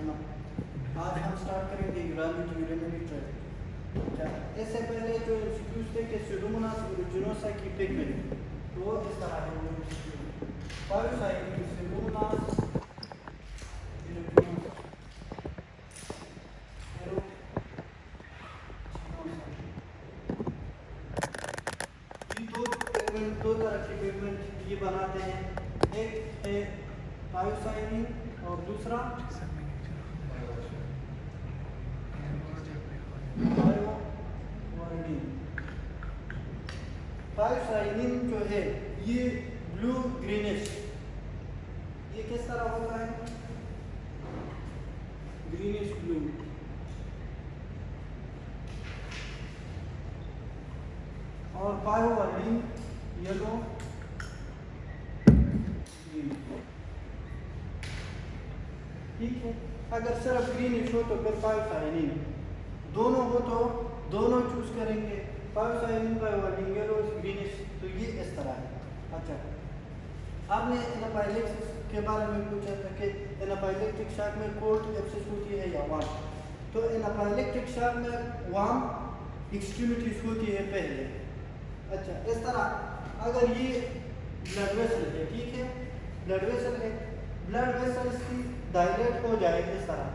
करना। आज हम स्टार्ट करेंगे यूरालजी यूरिनरी ट्रैक्ट। इससे पहले जो इंस्टीट्यूट थे कि स्यूडोमोनास एरुजिनोसा की पिगमेंट, तो इस तरह है पायोसाइकिल स्यूडोमोनास एरुजिनोसा। दो तरह की पिगमेंट ये बनाते हैं, एक है पायोसाइनिन और दूसरा बायोवार्निन। पायोसाइनिन जो है ये ब्लू ग्रीनिश, ये किस तरह होता है, ग्रीनिश ब्लू। और बायोवार्निन येलो ग्रीन। ठीक है, अगर सिर्फ ग्रीनिश हो तो फिर पायोसाइनिन, दोनों हो तो दोनों चूज करेंगे, पायोसाइनिन बायोवार्निन येलो ग्रीनिश। तो ये इस तरह है। अच्छा, आपने एनाफाइलेक्सिस के बारे में पूछा था कि एनाफाइलेक्टिक शॉक में कोल्ड एब्सेस होती है या वार्म। तो एनाफाइलेक्टिक शॉक में वार्म एक्सट्रीमिटीज होती है पहले। अच्छा, इस तरह अगर ये ब्लड वेसल है, ठीक है, ब्लड वेसल है, ब्लड वेसल्स की डायलेट हो जाए इस तरह,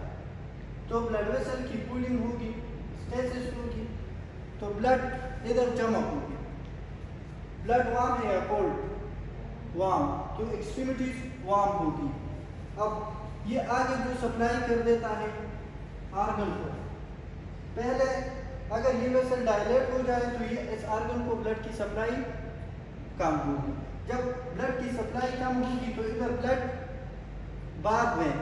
तो ब्लड वेसल की कूलिंग होगी, स्टेसिस होगी, तो ब्लड इधर जमा होगी। ब्लड वार्म है या कोल्ड, वार्म, तो एक्सट्रीमिटीज वार्म होगी। अब ये आगे जो सप्लाई कर देता है आर्गन को, पहले अगर ये वेसल डायलेट हो जाए तो ये इस आर्गन को ब्लड की सप्लाई कम होगी। जब ब्लड की सप्लाई कम होगी तो इधर ब्लड बाद में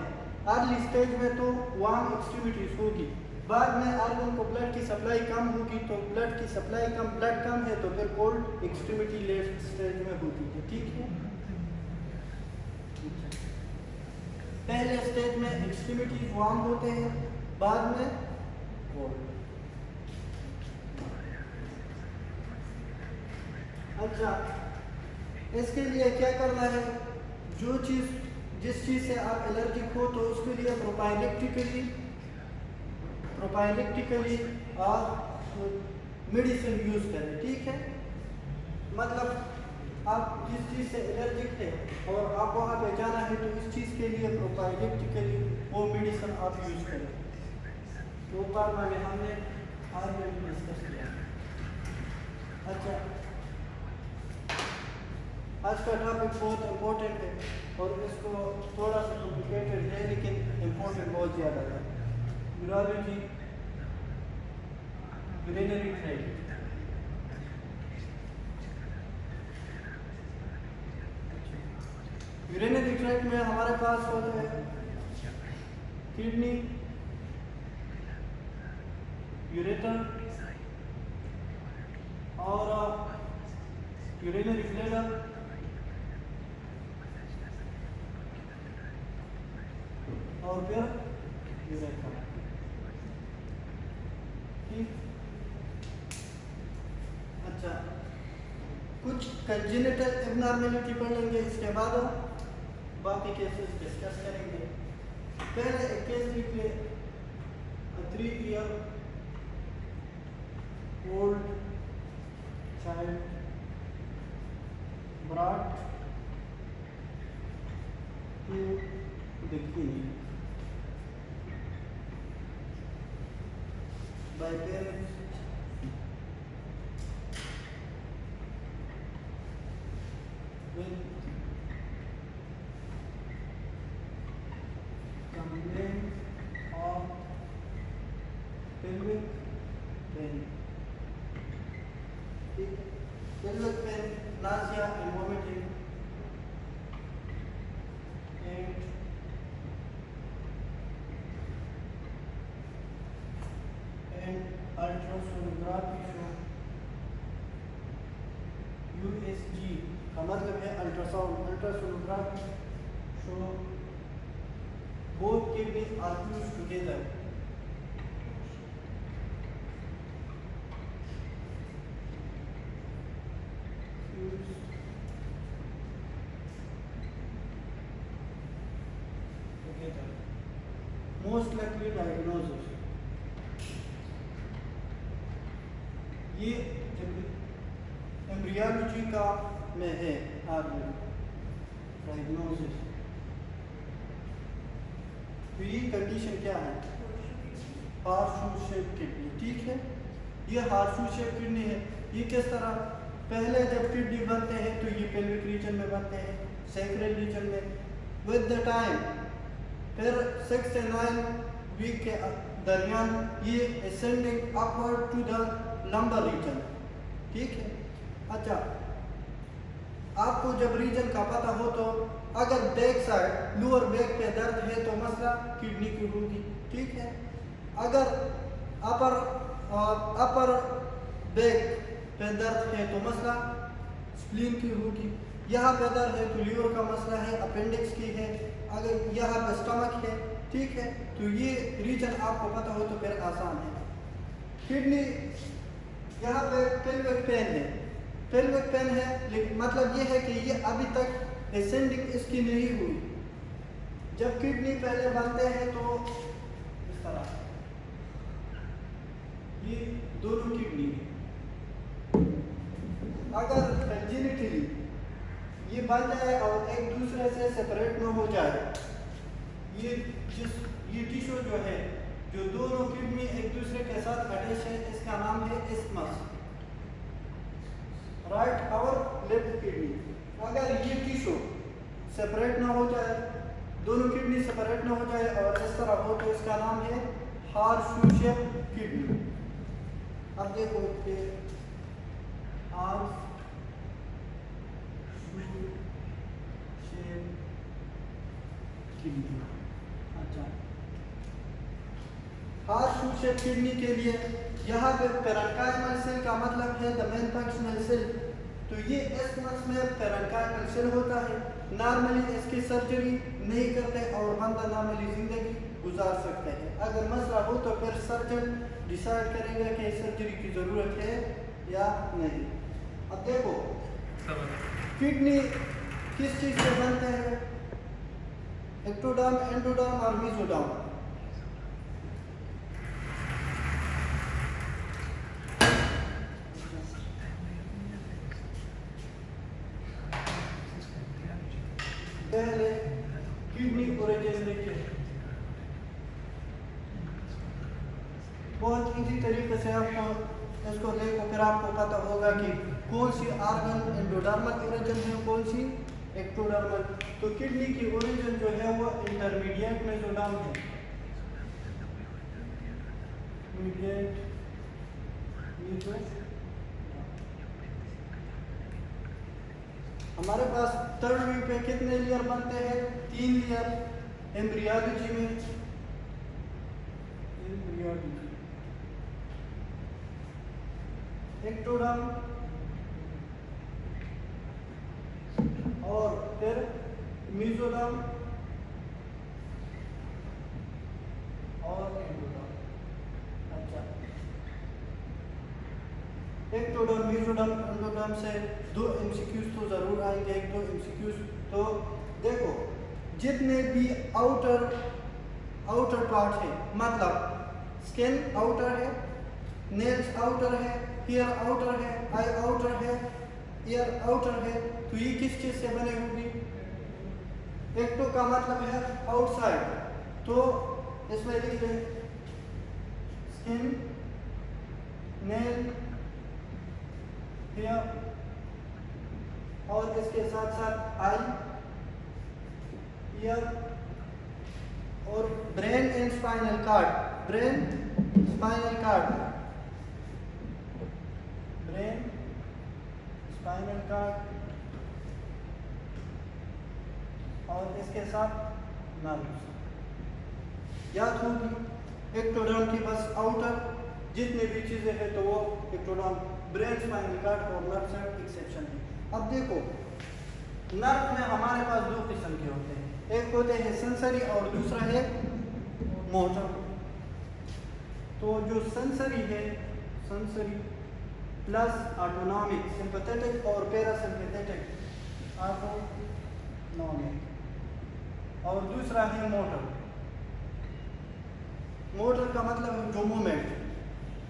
अर्ली स्टेज में तो वार्म एक्सट्रीमिटीज होगी, बाद में आर्गन को ब्लड की सप्लाई कम होगी, तो ब्लड की सप्लाई कम, ब्लड कम है तो फिर कोल्ड एक्सट्रीमिटी लेट स्टेज में होती है। ठीक है, पहले स्टेज में एक्सट्रीमिटीज वार्म होते हैं, बाद में कोल्ड। अच्छा, इसके लिए क्या करना है, जो चीज़ जिस चीज़ से आप एलर्जिक हो तो उसके लिए प्रोपाइलेक्टिकली और मेडिसिन यूज़ करें। ठीक है, मतलब आप जिस चीज़ से एलर्जिक है और आप वहाँ पे जाना है तो इस चीज़ के लिए प्रोपाइलेक्टिकली वो मेडिसिन आप यूज़ करें। तो ऊपर में हमने ऑलरेडी डिस्कस किया। अच्छा, आज का टॉपिक बहुत इम्पोर्टेंट है और इसको थोड़ा सा कॉम्प्लिकेटेड है लेकिन इम्पोर्टेंट बहुत ज़्यादा है। Urology urinary tract. Urinary tract में हमारे पास होता है किडनी, यूरेटर और यूरिनरी ब्लैडर और फिर यूरेथ्रा। ठीक, अच्छा, कुछ कंजेनिटल एब्नॉर्मेलिटी पढ़ लेंगे, इसके बाद बाकी केसेस डिस्कस करेंगे। पहले एक केस लिख ले, 3 year old child brought to the clinic by parents with complaint of pelvic pain. Pelvic pain, nausea and vomiting, and ultrasonography show USG का मतलब है ultrasound, ultrasonography show both kidneys are fused together. Most likely diagnosis, ये embryology का में है diagnosis. तो ये condition क्या है? हार्शू शेप किडनी, ठीक है। ये हार्शू शेप किडनी है। ये किस तरह? पहले जब किडनी बनते हैं तो ये पेल्विक रीजन में बनते हैं, सैक्रल रीजन में। विद द टाइम फिर 6 से 9 वीक के दरमियान ये ascending upward to the lumbar region, ठीक है। अच्छा, आपको जब रीजन का पता हो तो अगर बैक साइड लोअर बैक पे दर्द है तो मसला किडनी की होगी, ठीक है। अगर अपर बैक पे दर्द है तो मसला स्प्लीन की होगी। यहाँ पे दर्द है तो लीवर का मसला है, अपेंडिक्स की है। अगर यहाँ पे स्टमक है, ठीक है, तो ये रीजन आपको पता हो तो फिर आसान है। किडनी यहाँ पे पेल्विक पेन है, पेल्विक पेन है, लेकिन मतलब ये है कि ये अभी तक एसेंडिंग इसकी नहीं हुई। जब किडनी पहले बनते हैं तो इस तरह ये दोनों किडनी, अगर कंजेनिटली ये बन जाए और एक दूसरे से सेपरेट न हो जाए, ये टिश्यू जो है, जो दोनों किडनी एक दूसरे के साथ अटैच है, इसका नाम है इस्थमस, राइट और लेफ्ट किडनी। अगर ये टिश्यू सेपरेट ना हो जाए, दोनों किडनी सेपरेट ना हो जाए और इस तरह हो तो इसका नाम है हार्शू शेप किडनी। अब देखो कि हार्शू शेप किडनी। अच्छा, हार्शू शेप किडनी के लिए यहाँ पे पेरेन्काइमल सेल का मतलब है द मेन फंक्शनल सेल। तो ये इस्थमस में पेरेन्काइमल सेल होता है। नॉर्मली इसकी सर्जरी नहीं करते और बंदा नॉर्मली जिंदगी गुजार सकते हैं। अगर मसला हो तो फिर सर्जन डिसाइड करेगा कि सर्जरी की ज़रूरत है या नहीं। अब देखो किडनी किस चीज़ से बनते हैं? एक्टोडर्म, एंडोडर्म और मेसोडर्म। पहले किडनी ओरिजिन देखिए, बहुत इजी तरीके से आपको इसको देखो, फिर आपको पता होगा कि कौन सी आर्गन एंडोडर्मल ओरिजिन है, कौन सी एक्टोडर्मल। तो किडनी की ओरिजिन जो है वो इंटरमीडिएट मेसोडर्म है, मीडिएट मेसोडर्म। हमारे पास थर्ड वीक पे कितने लेयर बनते हैं? 3 लेयर एम्ब्रियोलॉजी में। एक्टोडर्म और फिर मेसोडर्म और एंडोडर्म। अच्छा, एक्टोडर्म, मेसोडर्म, एंडोडर्म से 2 MCQs तो जरूर आएंगे, 1-2 MCQs। तो देखो जितने भी आउटर पार्ट है, मतलब स्किन आउटर है, नेल्स आउटर है, हेयर आउटर है, आई आउटर है, ईयर आउटर है, तो ये किस चीज से बने होंगी? एक्टो का मतलब है आउटसाइड, तो इसमें लिख दें स्किन, नेल, हेयर और इसके साथ साथ आई, ईयर और brain and spinal cord. Brain, spinal cord, brain, spinal cord और इसके साथ नर्व्स। याद होगी एक्टोडर्म की बस आउटर जितने भी चीजें हैं तो वो एक्टोडर्म, ब्रेन, स्पाइनल कार्ड और नर्व्स एक्सेप्शन है। अब देखो नर्व में हमारे पास 2 किस्म के होते हैं, एक होते हैं सेंसरी और दूसरा है मोटर। तो जो सेंसरी है, सेंसरी प्लस ऑटोनॉमिक, सिंपैथेटिक और पैरासिम्पैथेटिक, ऑटोनॉमिक, और दूसरा है मोटर। मोटर का मतलब है जो मूवमेंट,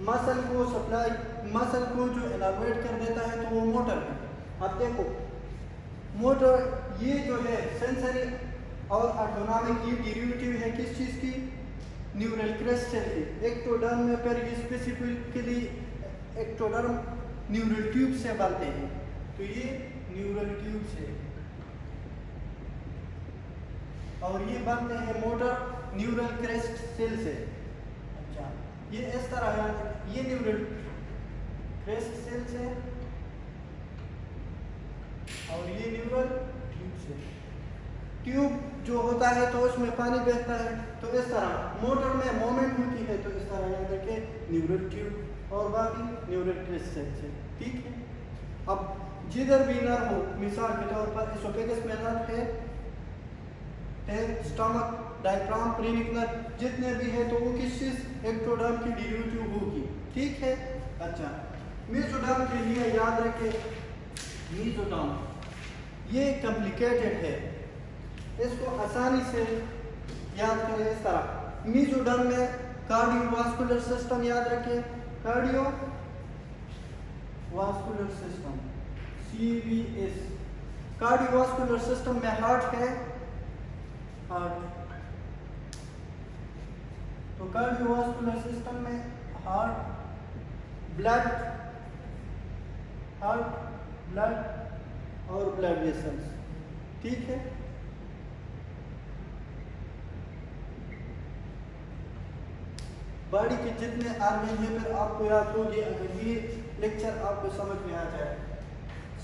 मसल को सप्लाई, मसल को जो इनर्वेट कर देता है तो वो मोटर है। अब देखो मोटर ये जो है सेंसरी और ऑटोनॉमिक, ये डेरिवेटिव है किस चीज़ की, न्यूरल क्रेस्ट सेल की। एक्टोडर्म में पर ये स्पेसिफिकली एक्टोडर्म न्यूरल ट्यूब से बनते हैं, तो ये न्यूरल ट्यूब से, और ये बनते हैं मोटर न्यूरल क्रेस्ट सेल से। अच्छा ये इस तरह है, ये न्यूरल क्रेस्ट सेल से और ये न्यूरल ट्यूब से। ट्यूब जो होता है तो उसमें पानी बहता है, तो इस तरह मोटर में मोमेंट होती है, तो इस तरह याद रखें न्यूरल ट्यूब और बाकी न्यूरल क्रेस्ट सेल से। ठीक है, अब जिधर भी नर्व हो, मिसाल के तौर पर एसोफेगस में नर्व है, स्टमक, डायफ्राम, पेरिनिक नर्व, जितने भी है तो वो किस चीज एक्टोडर्म की डेरिवेटिव होगी। ठीक है, अच्छा मेसोडर्म के लिए याद रखें, मेसोडर्म ये कॉम्प्लिकेटेड है, इसको आसानी से याद करें इस तरह। मेसोडर्म में कार्डियोवास्कुलर सिस्टम याद रखें, cardiovascular system CVS। Cardiovascular system में हार्ट है, हार्ट, तो कार्डियोवास्कुलर सिस्टम में हार्ट, ब्लड, हार्ट, ब्लड और ब्लड वेसल्स। ठीक है, बॉडी के जितने ऑर्गन हैं फिर आपको याद होगी अगर ये लेक्चर आपको समझ में आ जाए।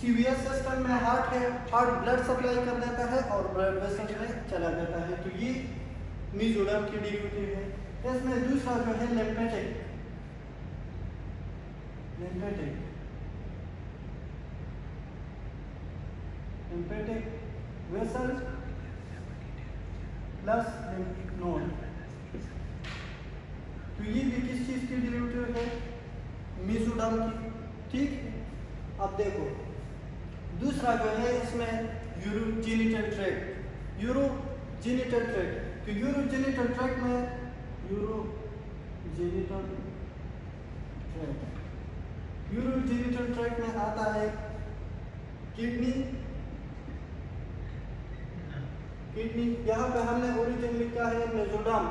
सीवीएस सिस्टम में हार्ट है, हार्ट ब्लड सप्लाई कर देता है और ब्लड वेसल में चला जाता है, तो ये मेसोडर्म की डेरिवेटिव है। इसमें दूसरा जो है lymphatic, lymphatic, lymphatic vessel plus lymph node, तो ये भी किस चीज की डेरिवेटिव है, मेसोडर्म की। ठीक, अब देखो दूसरा जो है इसमें यूरोजेनिटल ट्रैक्ट, यूरोजेनिटल ट्रैक्ट, तो यूरोजेनिटल ट्रैक्ट में, यूरोजेनिटल ट्रैक्ट, यूरोजेनिटल ट्रैक्ट में आता है किडनी, किडनी, यहाँ पे हमने ओरिजिन लिखा है मेसोडर्म,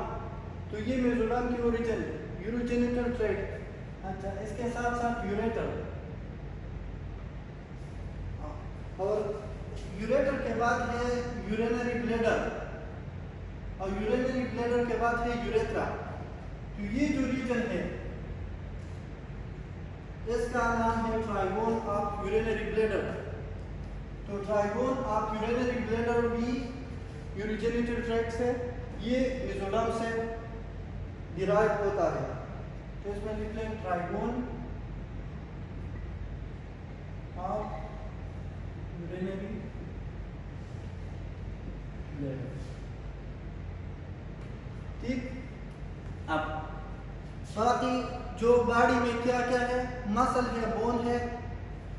तो ये मेसोडर्म की ओरिजिन यूरोजेनिटल ट्रैक्ट। अच्छा इसके साथ साथ यूरेटर, और यूरेटर के बाद है यूरिनरी ब्लैडर, और यूरिनरी ब्लैडर के बाद है यूरेथ्रा। तो ये जो रीजन है इसका नाम है ट्राइगोन ऑफ यूरिनरी ब्लैडर। तो ट्राइगोन ऑफ यूरिनरी ब्लैडर भी यूरोजेनिटल ट्रैक्ट से, ये मेसोडर्म से डिराइव होता है, तो इसमें लिखते हैं ट्राइगोन ऑफ यूरिनरी ब्लैडर। ठीक, अब बाकी जो बॉडी में क्या क्या है, मसल है, बोन है,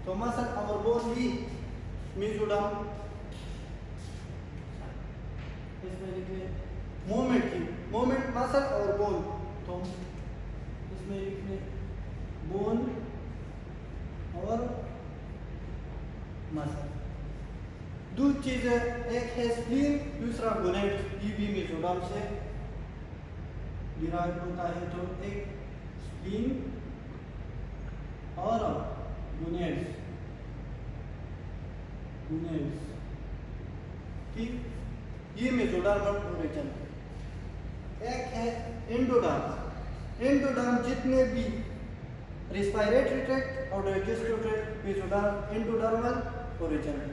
तो मसल और बोन भी मेसोडर्म, इसमें लिखे मूवमेंट की, मूवमेंट मसल और बोन, तो इसमें लिखने बोन और मसल। दो चीजें, एक है स्प्लीन, दूसरा गोनेट, ये भी मेसोडर्म से डिराइव होता है, तो एक स्प्लीन और गोनेट्स, गोनेट्स। ठीक, ये मेसोडर्मल ओरिजिन है। एक है एंडोडर्म, एंडोडर्म जितने भी रेस्पिरेटरी ट्रैक्ट और digestive tract, mesoderm endodermal origin है।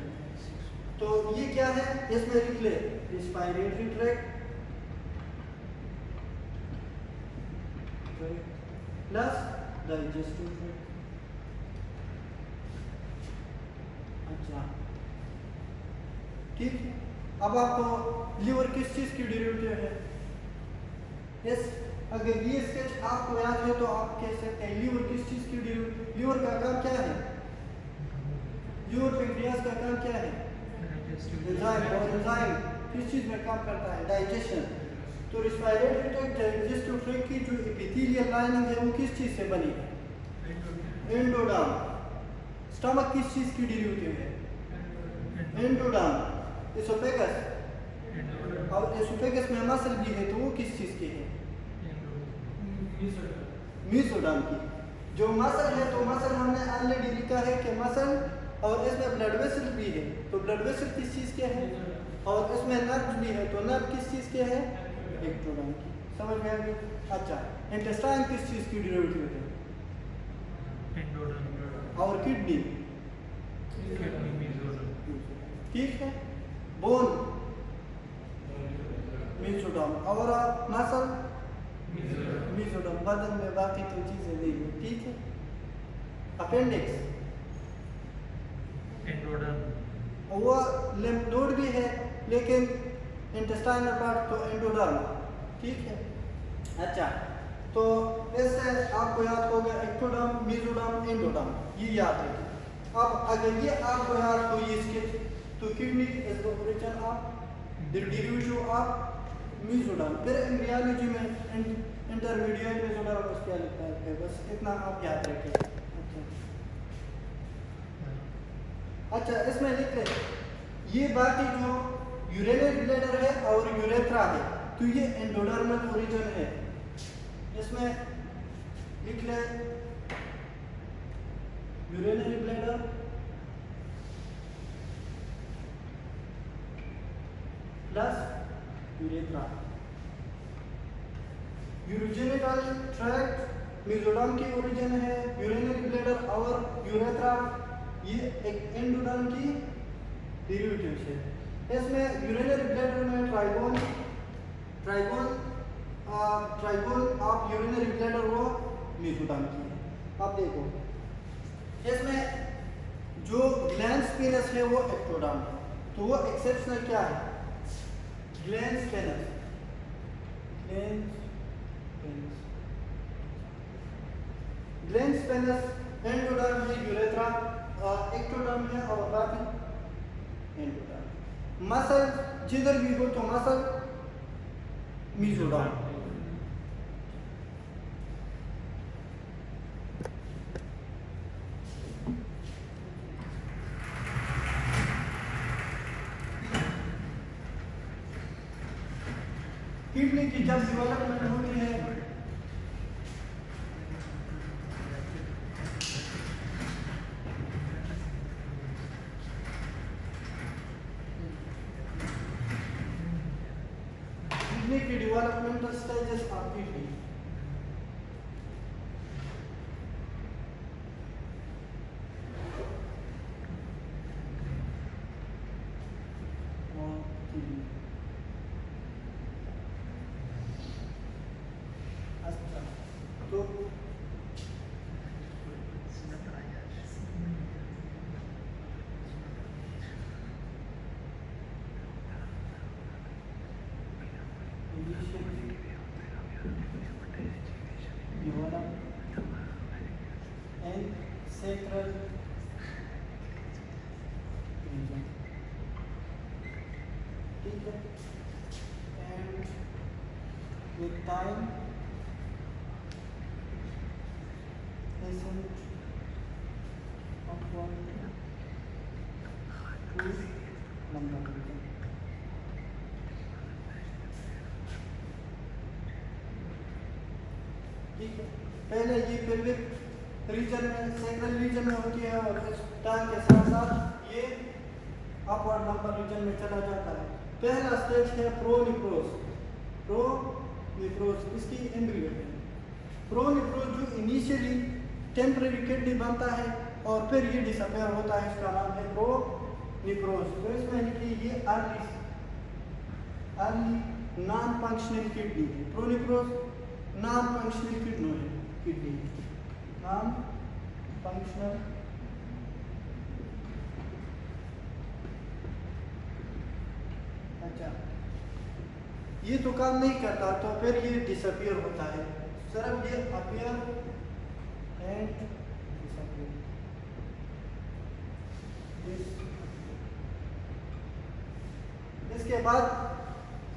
तो ये क्या है, इसमें लिख ले respiratory tract plus digestive tract. अच्छा ठीक, अब आपको लिवर किस चीज की डेरिवेटिव है, इस अगर ये स्केच आपको याद है तो आप कह सकते हैं लिवर किस चीज की डेरिवेटिव। लिवर का काम क्या है, लिवर पैंक्रियास का काम क्या है, एंजाइम, और एंजाइम किस चीज में काम करता है, डाइजेशन। तो रेस्पिरेटरी ट्रैक्ट डाइजेस्टिव ट्रैक्ट की जो एपिथेलियल लाइनिंग है वो किस चीज से बनी है? एंडोडर्म। स्टमक किस चीज की डेरिवेटिव है? एंडोडर्म। एसोफेगस, और एसोफेगस में मसल भी है तो वो किस चीज की है? मेसोडर्म की। जो मसल है तो मसल हमने ऑलरेडी लिखा है कि मसल, और इसमें ब्लड वेसल भी है तो ब्लड वेसल किस चीज के है? और इसमें नर्व भी है तो नर्व किस चीज के है? एक्टोडर्म की। समझ में आ गई? अच्छा, इंटेस्टाइन किस चीज की डेरिवेटिव है? और किडनी, ठीक है। बोन मेसोडर्म, और मसल मेसोडर्म। बदन में बाकी तो चीजें नहीं है, ठीक है। अपेंडिक्स वो लिम्फ नोड भी है लेकिन इंटेस्टाइनल पार्ट तो एंडोडर्म, ठीक है। अच्छा, तो इससे आपको याद हो गया एक्टोडर्म, मेसोडर्म, एंडोडर्म, ये याद रखिए। अब अगर ये आपको याद हो ये इसके, तो kidney is the origin of the derivative of mesoderm. फिर एम्ब्रियोलॉजी में इंटरमीडिएट मेसोडर्म क्या लिखा है, बस इतना आप याद रखिए। अच्छा, इसमें लिख रहे ये बाकी जो यूरिनरी ब्लैडर है और यूरेथ्रा है तो ये एंडोडर्मल ओरिजिन है। इसमें लिख रहे urinary bladder plus urethra. Urogenital tract mesoderm की ओरिजिन है, यूरिनरी ब्लैडर और यूरेथ्रा ये एक एंडोडर्म की डेरिवेटिव है। इसमें यूरिनरी ब्लैडर में ट्राइगोन ऑफ यूरिनरी ब्लैडर वो मेसोडर्म की है। आप देखो इसमें जो ग्लैंस पेनस है वो एक्टोडर्म है, तो वो एक्सेप्शनल क्या है? Glans penis, glans penis endoderm है, यूरेथ्रा एक्टोडर्म है, और बाकी एंडोडर्म। मसल जिधर भी हो तो मसल मेसोडर्म। किडनी की जब डेवलपमेंट होती है की डेवलपमेंटल स्टेजेस ऑफ किडनी। अच्छा, तो and sacral region, ठीक है। and with time ascent upward to lumbar region। ठीक है, पहले ये पेल्विक रीजन में, सैक्रल रीजन में होती है और इस टाइम के साथ साथ ये अपवर्ड लंबर रीजन में चला जाता है। पहला स्टेज है प्रोनिक्रोस। प्रोनिक्रोस इसकी एम्ब्रियो है। प्रोनिक्रोस जो इनिशियली टेम्परेरी किडनी बनता है और फिर ये डिसअपेयर होता है, इसका नाम है प्रोनिक्रोस। तो इसमें लिखिए ये अर्ली नॉन फंक्शनल किडनी है। Pronephros non functional kidney, non functional अच्छा, ये तो काम नहीं करता तो फिर ये डिसअपियर होता है, सिर्फ ये अपीयर एंड डिसअपियर। इसके बाद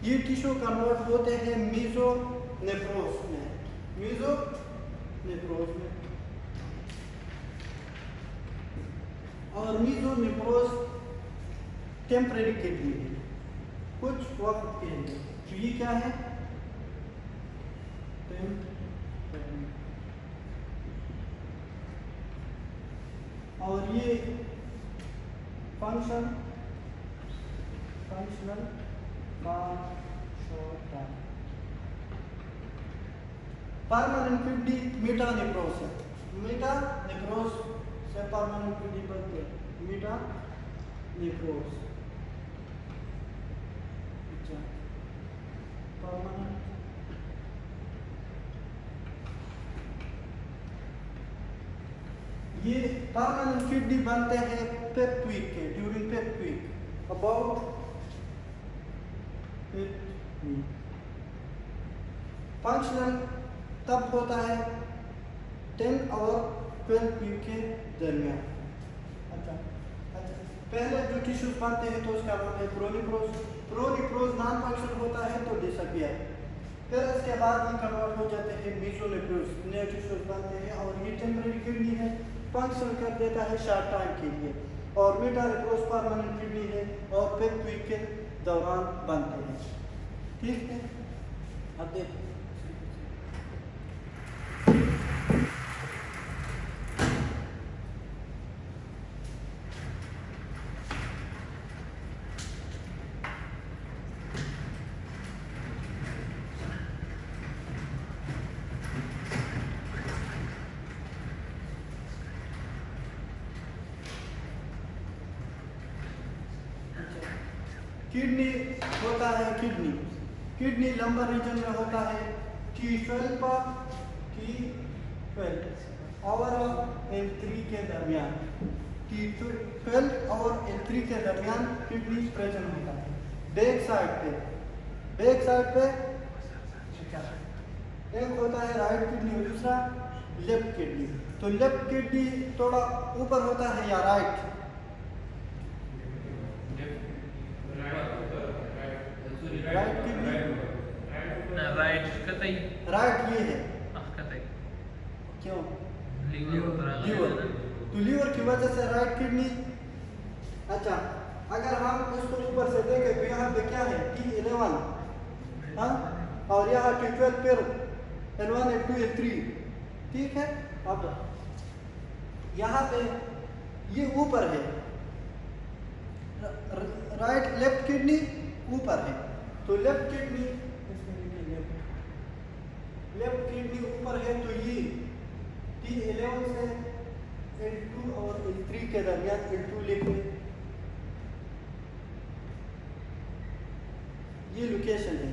ये टिश्यू कन्वर्ट होते हैं मीजोनेफ्रोस में, मीजोनेफ्रोस में। और मीजोनेफ्रोस टेम्परेरी के लिए है, कुछ वक्त के लिए। तो ये क्या है? और ये फंक्शनल परमानेंट किडनी मेटानेफ्रोस है, मेटानेफ्रोस से परमानेंट किडनी बनती है, मेटानेफ्रोस। अच्छा, परमानेंट ये परमानेंट किडनी बनते हैं फिफ्थ वीक के, during fifth week, about functional तब होता है 10 और 12 वीक के दरमियान। अच्छा, पहले जो टिश्यूज बनते हैं तो उसका नाम है प्रोनीफ्रोस नॉन फंक्शनल होता है तो डिसअपियर। फिर इसके बाद ये कन्वर्ट हो जाते हैं मीजोनेफ्रोस, नए टिश्यूज बनते हैं। और ये टेम्परेरी किडनी है, फंक्शन कर देता है शॉर्ट टाइम के लिए। और मेटानेफ्रोस परमानेंट किडनी है और फिफ्थ वीक के दौरान बनते हैं। ठीक है, अब देखो किडनी होता है, किडनी लंबर रीजन में होता है T12 और L3 के दरमियान, T12 और L3 के दरमियान किडनी प्रेजेंट होता है। बैक साइड पे एक होता है राइट किडनी और दूसरा लेफ्ट किडनी। तो लेफ्ट किडनी थोड़ा ऊपर होता है या राइट? राइट किडनी राइट ये है, क्यों? लीवर, तो लीवर की वजह से राइट किडनी। अच्छा, अगर हम इसको ऊपर से देखें तो यहाँ पे क्या है? T11, हाँ, और यहाँ T12, फिर L1 L2 L3। ठीक है, अब यहाँ पे ये ऊपर है, राइट लेफ्ट किडनी ऊपर है, तो लेफ्ट किडनी ऊपर है। तो ये T11 से L2 और L3 के दरमियान L2 लिखे, ये लोकेशन है।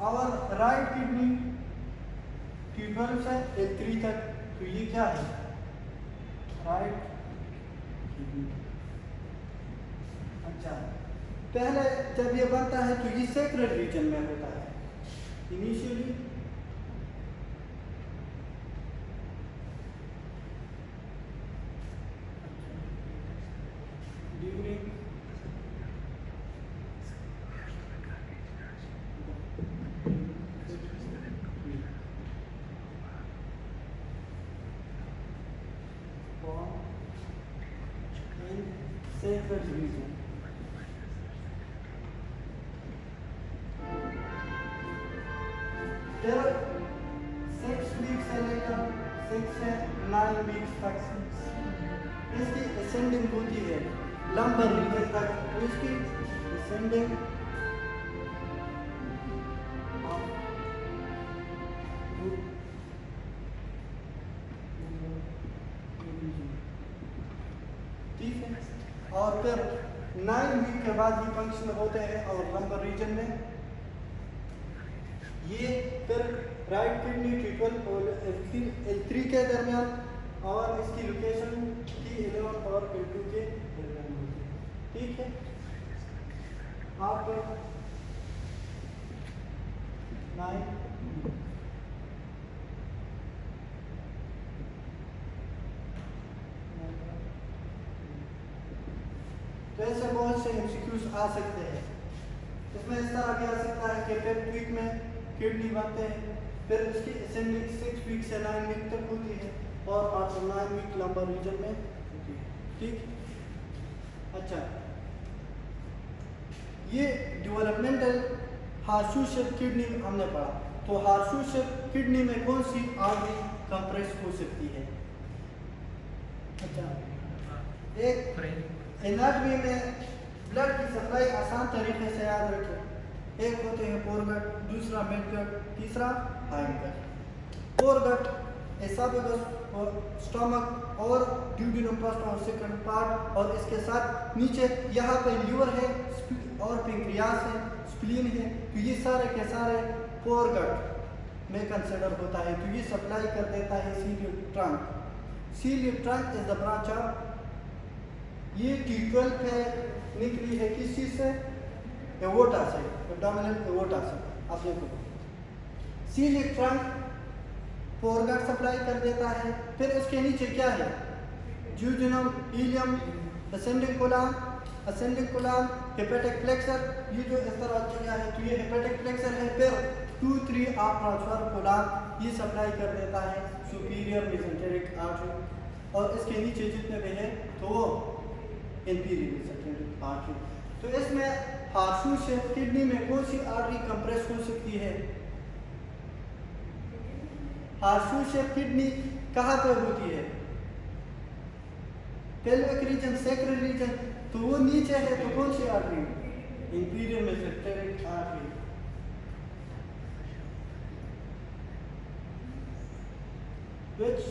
और राइट किडनी T12 से L3 तक, तो ये क्या है? Right kidney. अच्छा, पहले जब ये बनता है तो ये सेक्रेट रीजन में होता है इनिशियली। सेक्रेट रीजन फिर 6 वीक से लेकर 6 से 9 वीक तक इसकी असेंडिंग होती है लंबर रीजन तक। तो इसकी असेंडिंग ठीक है, और फिर 9 वीक के बाद ये फंक्शन होते हैं और लंबर रीजन में ये फिर राइट किडनी T12 और L3 के दरमियान, और इसकी लोकेशन T11 और L2 के दरमियान होती है। ठीक है, आप 9 तो ऐसे बहुत से MCQs आ सकते हैं। इसमें इस तरह भी आ सकता है कि 5th वीक में किडनी बनते हैं, फिर उसकी असेंडिंग 6 वीक से 9 वीक तक होती है और आफ्टर 9 वीक लंबर रीजन में होती है। ठीक, अच्छा, ये डेवलपमेंटल हार्शू शेप किडनी हमने पढ़ा। तो हार्शू शेप किडनी में कौन सी आर्टरी कंप्रेस हो सकती है? अच्छा, एक एनाटॉमी में ब्लड की सप्लाई आसान तरीके से याद रखें, एक होते हैं फोरगट, दूसरा मिडगट, तीसरा हाइंडगट। फोरगट एसोफेगस और स्टमक और ड्यूडेनम फर्स्ट और सेकंड पार्ट, और इसके साथ नीचे यहाँ पे लीवर है और पेंक्रियास है, स्प्लीन है। तो ये सारे के सारे फोरगट में कंसिडर होता है। तो ये सप्लाई कर देता है coeliac trunk. Coeliac trunk is the branch of, ये T12 है, निकली है किस चीज से? एवोटा से, एब्डोमिनल एवोटा से। आप देखो, सीलियक ट्रंक फोरगट सप्लाई कर देता है। फिर उसके नीचे क्या है? Duodenum, ileum, ascending colon, hepatic flexure. ये जो इस तरह जगह है, तो ये हेपेटिक प्लेक्सर है। फिर 2-3 आप ट्रांसफर कोलन, ये सप्लाई कर देता है सुपीरियर मेसेंटेरिक आर्टरी, और इसके नीचे जितने भी है तो वो इंफीरियर मेसेंटेरिक आर्टरी। तो इसमें हार्शू शेप किडनी में कौन सी आर्टरी कंप्रेस हो सकती है? हार्शू शेप किडनी कहाँ पे होती है? Pelvic region, sacral region. तो वो नीचे है, तो कौन सी artery? Inferior mesenteric artery. which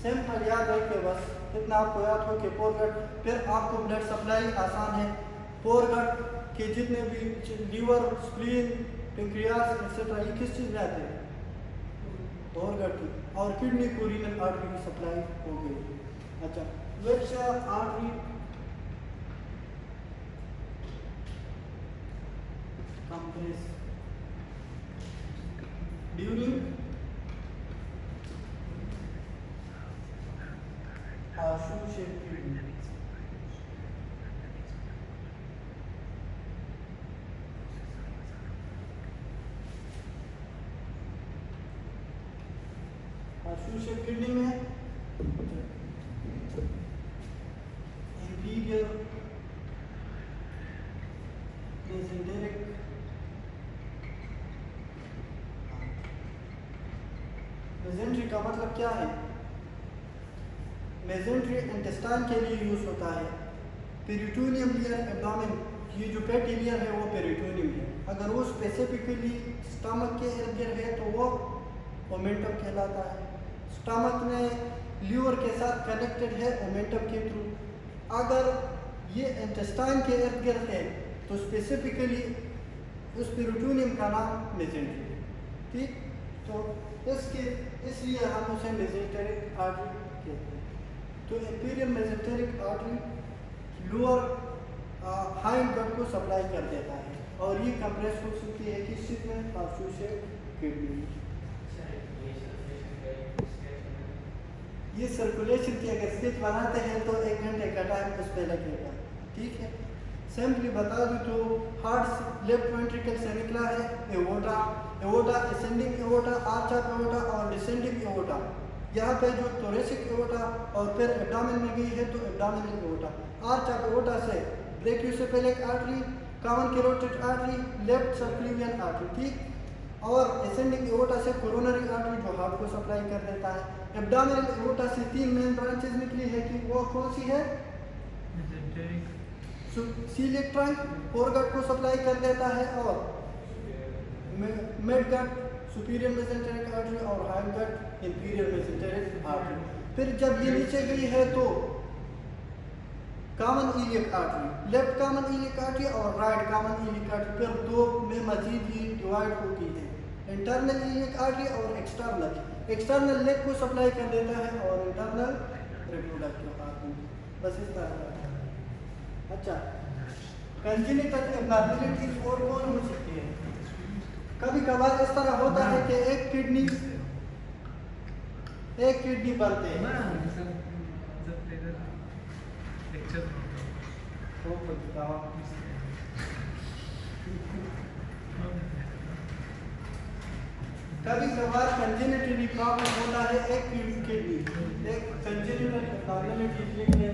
simple याद रखिए, बस इतना आपको याद हो कि फोरगट, फिर आपको ब्लड सप्लाई आसान है। फोरगट के जितने भी लीवर, स्प्लीन, पेंक्रियास एक्सेट्रा, ये किस चीज में आते हैं? फोरगट की। और किडनी को रीनल आर्टरी की सप्लाई हो गई। अच्छा, which artery compress during horseshoe shape kidney? Horseshoe shape kidney में इंफीरियर मेसेंटेरिक मेसेंट्री का मतलब क्या है? मेसेंट्री इंटेस्टाइन के लिए यूज होता है। पेरिटोनियम लेयर एब्डोमेन, ये जो पेटी लेयर है वो पेरिटोनियम है। अगर वो स्पेसिफिकली स्टमक के इर्द गिर्द है तो वो ओमेंटम कहलाता है। स्टमक में लीवर के साथ कनेक्टेड है ओमेंटम के थ्रू। अगर ये इंटेस्टाइन के इर्द गिर्द है तो स्पेसिफिकली उस पेरिटोनियम का नाम मेसेंट्री है। ठीक, तो इसलिए हम उसे मेसेंटेरिक आर्टरी कहते हैं। तो inferior mesenteric artery lower hind gut को सप्लाई कर देता है, और ये कंप्रेस हो सकती है किस चीज में? हार्शू शेप किडनी। ये सर्कुलेशन की अगर स्केच बनाते हैं तो 1 घंटे का टाइम उस पर लगेगा। ठीक है, सिंपली बता दूं तो हार्ट लेफ्ट वेंट्रिकल से निकला है aorta, ascending aorta, arch of aorta और डिसेंडिंग एवोटा। यहाँ पे जो थोरेसिक एवोटा और फिर एब्डोमेन में गई है तो abdominal aorta. Arch of aorta से brachiocephalic artery, common carotid artery, left subclavian artery. ठीक, और असेंडिंग एवोटा से कोरोनरी आर्टरी जो हार्ट को सप्लाई कर देता है। एब्डोमिनल एवोटा से 3 मेन ब्रांचेस निकली है कि वो कौन सी है? सीलियक ट्रंक फोरगट को सप्लाई कर देता है, और मिडगट सुपीरियर मेसेंटेरिक आर्टरी और हाइंडगट इंफीरियर मेसेंटेरिक आर्टरी। फिर जब ये नीचे गई है तो common iliac artery, left common iliac artery और राइट कॉमन इलियक आर्टरी, फिर 2 में मजीद ही डिवाइड होती है, इंटरनल इलियक आर्टरी और एक्सटर्नल लेग को सप्लाई कर देता है और इंटरनल रिप्रोडक्टिव आर्टरी। बस इस तरह। अच्छा, कंजेनिटल एब्नॉर्मलिटीज और कौन हो सकती है? कभी कभार इस तरह होता है कि एक किडनी बनते हैं। कभी कभार कंजेनिटली प्रॉब्लम होता है एक किडनी, एक कंजेनिटल एब्नॉर्मलिटी लिख लें।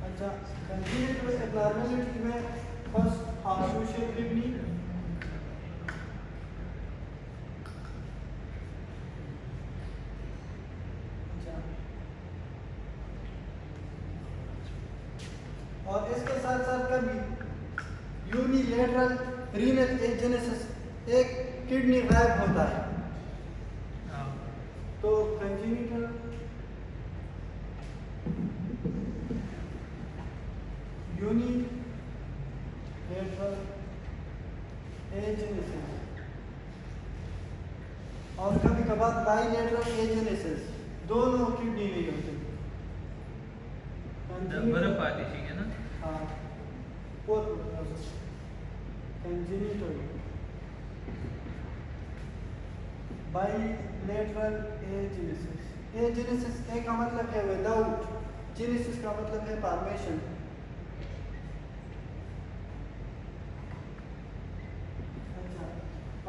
अच्छा, कंजेनिटल एब्नॉर्मलिटी में फर्स्ट हार्शूशियल किडनी, और इसके साथ साथ कभी यूनिलेटरल रीनल एजेनेसिस, एक किडनी गायब होता है, तो कंजेनिटल यूनिलेटरल एजेनेसिस, और कभी कभार बाइलेटरल एजेनेसिस, दोनों किडनी नहीं होते। बर्फ आती थी ना। हाँ, कंजेनिटल बाइलेटरल एजेनेसिस, एजेनेसिस ए का मतलब है विदाउट, जेनेसिस का मतलब है फॉर्मेशन।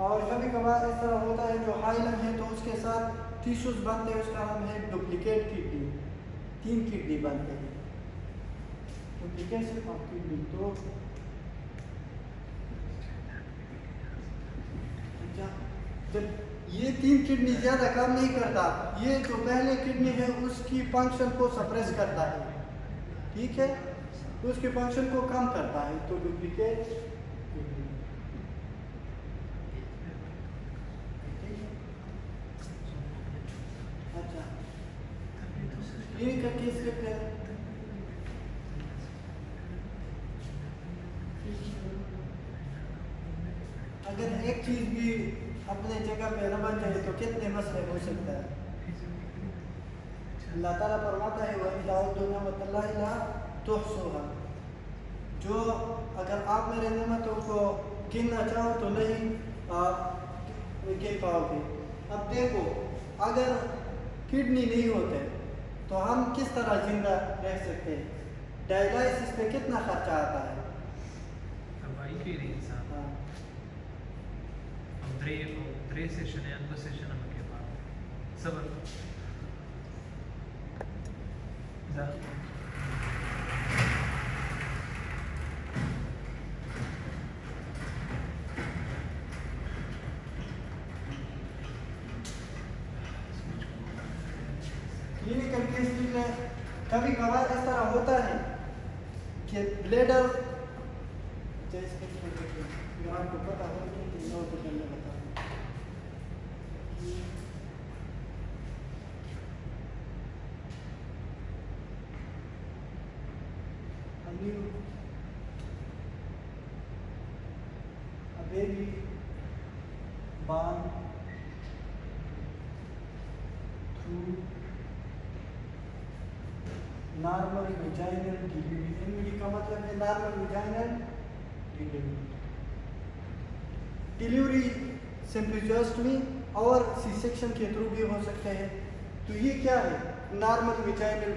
और कभी कभार इस तरह होता है जो हाइलम है तो उसके साथ टिश्यूज बनते हैं, उसका नाम है डुप्लीकेट किडनी, 3 किडनी बनते हैं, डुप्लीकेशन ऑफ किडनी। तो जब ये 3 किडनी ज्यादा काम नहीं करता, ये जो पहले किडनी है उसकी फंक्शन को सप्रेस करता है, ठीक है, उसके फंक्शन को कम करता है, तो डुप्लीकेट किडनी। अच्छा, क्लिनिकल केस लिखते हैं। अगर एक चीज भी अपने जगह पे न बन जाए तो कितने मसले हो सकता है। अल्लाह ताला फरमाता है वही दाऊद नेमतुल्लाह ला तुहसूहा, जो अगर आप मेरे नेमतों को गिनना चाहो तो नहीं गिन पाओगे। अब देखो, अगर किडनी नहीं होते तो हम किस तरह जिंदा रह सकते हैं, डायलिसिस पे कितना खर्चा आता है। Três sessioni hanno 2 sessioni hanno che fare. Sabır. Güzel. Clinical case में कभी कभार इस तरह होता है कि ब्लेडर, जैसे आपको पता हो कि नौ तो करने बता a baby born through normal vaginal delivery, NVD का मतलब है नॉर्मल vaginal delivery, डिलीवरी सिम्प्लिसियोटमी और सी सेक्शन के थ्रू भी हो सकते हैं। तो ये क्या है, नॉर्मल वेजाइनल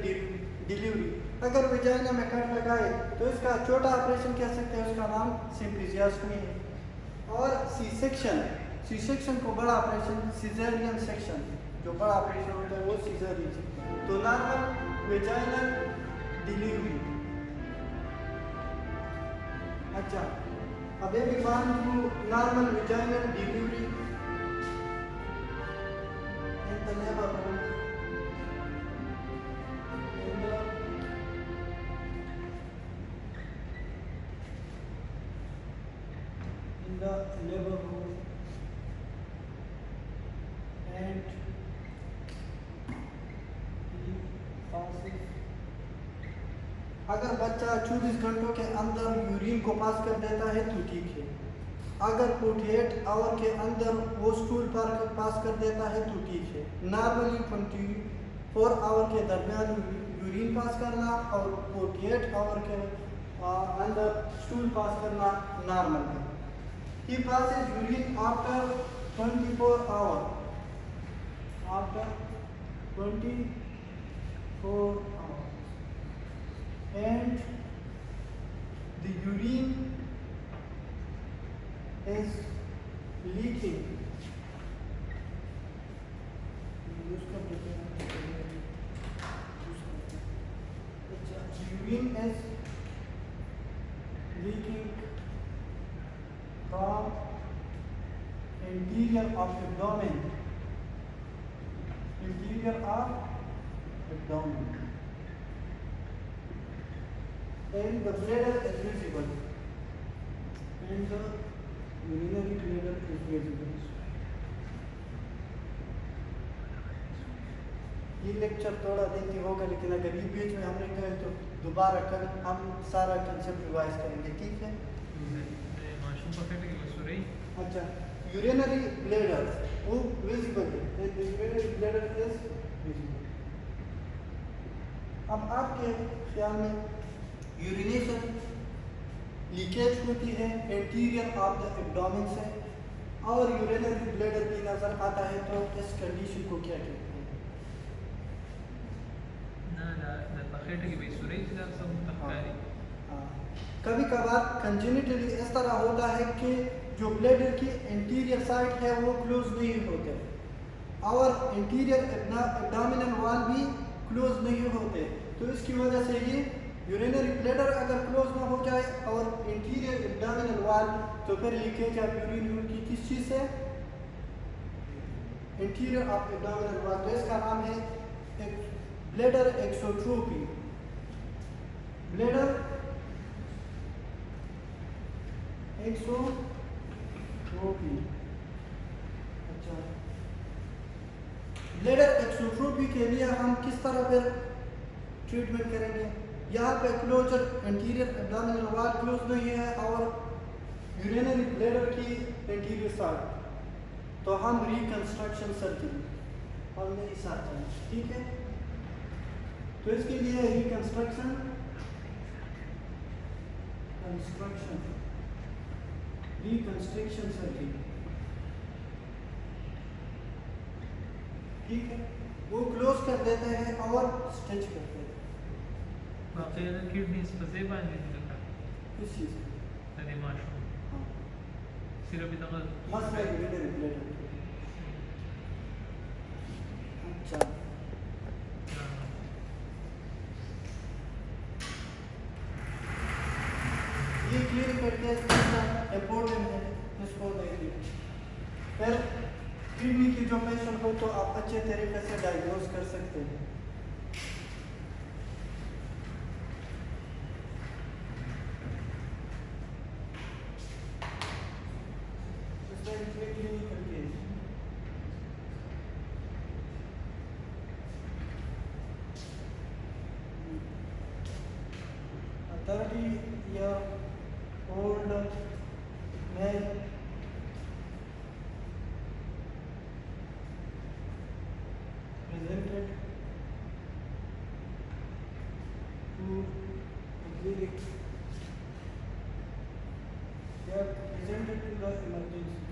डिलीवरी। अगर वेजाइना में कट लगाए तो इसका छोटा ऑपरेशन कह सकते हैं, उसका नाम सिम्प्लिसियोटमी है। और सी सेक्शन को बड़ा ऑपरेशन, सिजेरियन सेक्शन, जो बड़ा ऑपरेशन होता है वो सिजेरियन। तो नॉर्मल वेजाइनल डिलीवरी। अच्छा, अब ये भी मान लो normal vaginal delivery in the labour room, in the labor room and he passes। अगर बच्चा 24 घंटों के अंदर यूरिन को पास कर देता है तो ठीक है, अगर 48 आवर के अंदर वो स्टूल पर पास कर देता है तो ठीक है। नॉर्मली 24 आवर के दरमियान यूरिन पास करना और 48 आवर के अंदर स्टूल पास करना नॉर्मल है। He passes urine after 24 hours. After 24 hours and the urine is leaking. Urine is leaking from interior of abdomen. Interior of abdomen. And the bladder is visible. And the urinary bladder is visible. ये lecture थोड़ा देती होगा, लेकिन अगर ये बीच में हमने कहे तो दोबारा कल हम सारा कंसेप्ट रिवाइज करेंगे, ठीक है? माशरूम परफेक्ट है कि सुरई अच्छा, यूरिनरी ब्लैडर वो विजिबल है, यूरिनरी ब्लैडर इज विजिबल। अब आपके ख्याल में यूरिनेशन लीकेज होती है एंटीरियर ऑफ द एब्डोमेन से और यूरिनरी ब्लैडर भी नजर आता है, तो इस कंडीशन को क्या कहते हैं? कभी कभार कंजेनिटली इस तरह होता है कि जो ब्लैडर की इंटीरियर साइड है वो क्लोज नहीं होते और इंटीरियर एब्डोमिनल वॉल भी क्लोज नहीं होते, तो इसकी वजह से ये यूरिनरी ब्लैडर अगर क्लोज ना हो जाए और इंटीरियर एब्डोमिनल वॉल, तो फिर लीकेज ऑफ यूरिन की किस चीज़ से? Interior of abdominal wall. तो इसका नाम है ब्लैडर एक्सोट्रोपी। ब्लैडर एक्सोट्रोपी। अच्छा, ब्लैडर एक्सोट्रोपी के लिए हम किस तरह पर ट्रीटमेंट करेंगे? यहाँ पे closure interior abdominal wall close नहीं है और यूरिनरी ब्लैडर की इंटीरियर साइड, तो हम रिकंस्ट्रक्शन सर्जरी और मेरी साथ हैं, ठीक है? तो इसके लिए रिकंस्ट्रक्शन सर्जरी, ठीक है? वो क्लोज कर देते हैं और स्टिच करते हैं। बाकायदा किडनीज पे बांध देते हैं किस चीज़? तने माशरूम हाँ, सिर्फ इतना मसला यूरिनरी ब्लैडर। अच्छा, ये क्लियर करके इम्पोर्टेंट है, इसको देखिए। फिर किडनी की जो पेशेंट हो तो आप अच्छे तरीके से डायग्नोज कर सकते हैं। Old male presented to the clinic. They are presented to the emergency.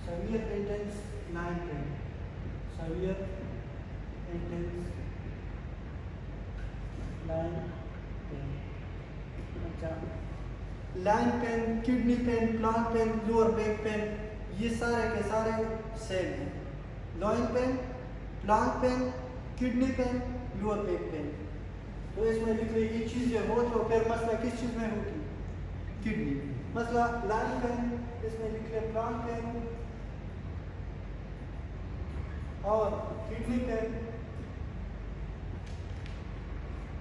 Severe intense line pain. Severe intense line pain. अच्छा, loin pain, kidney pain, flank pain, lower back pain, ये सारे के सारे सेम हैं। Loin pain, flank pain, kidney pain, lower back pain. तो इसमें लिख रही ये चीज़ें हो तो फिर मसला किस चीज़ में होगी? किडनी। मसला लाइन पेन, इसमें लिख रहे प्लांट पेन और kidney pain,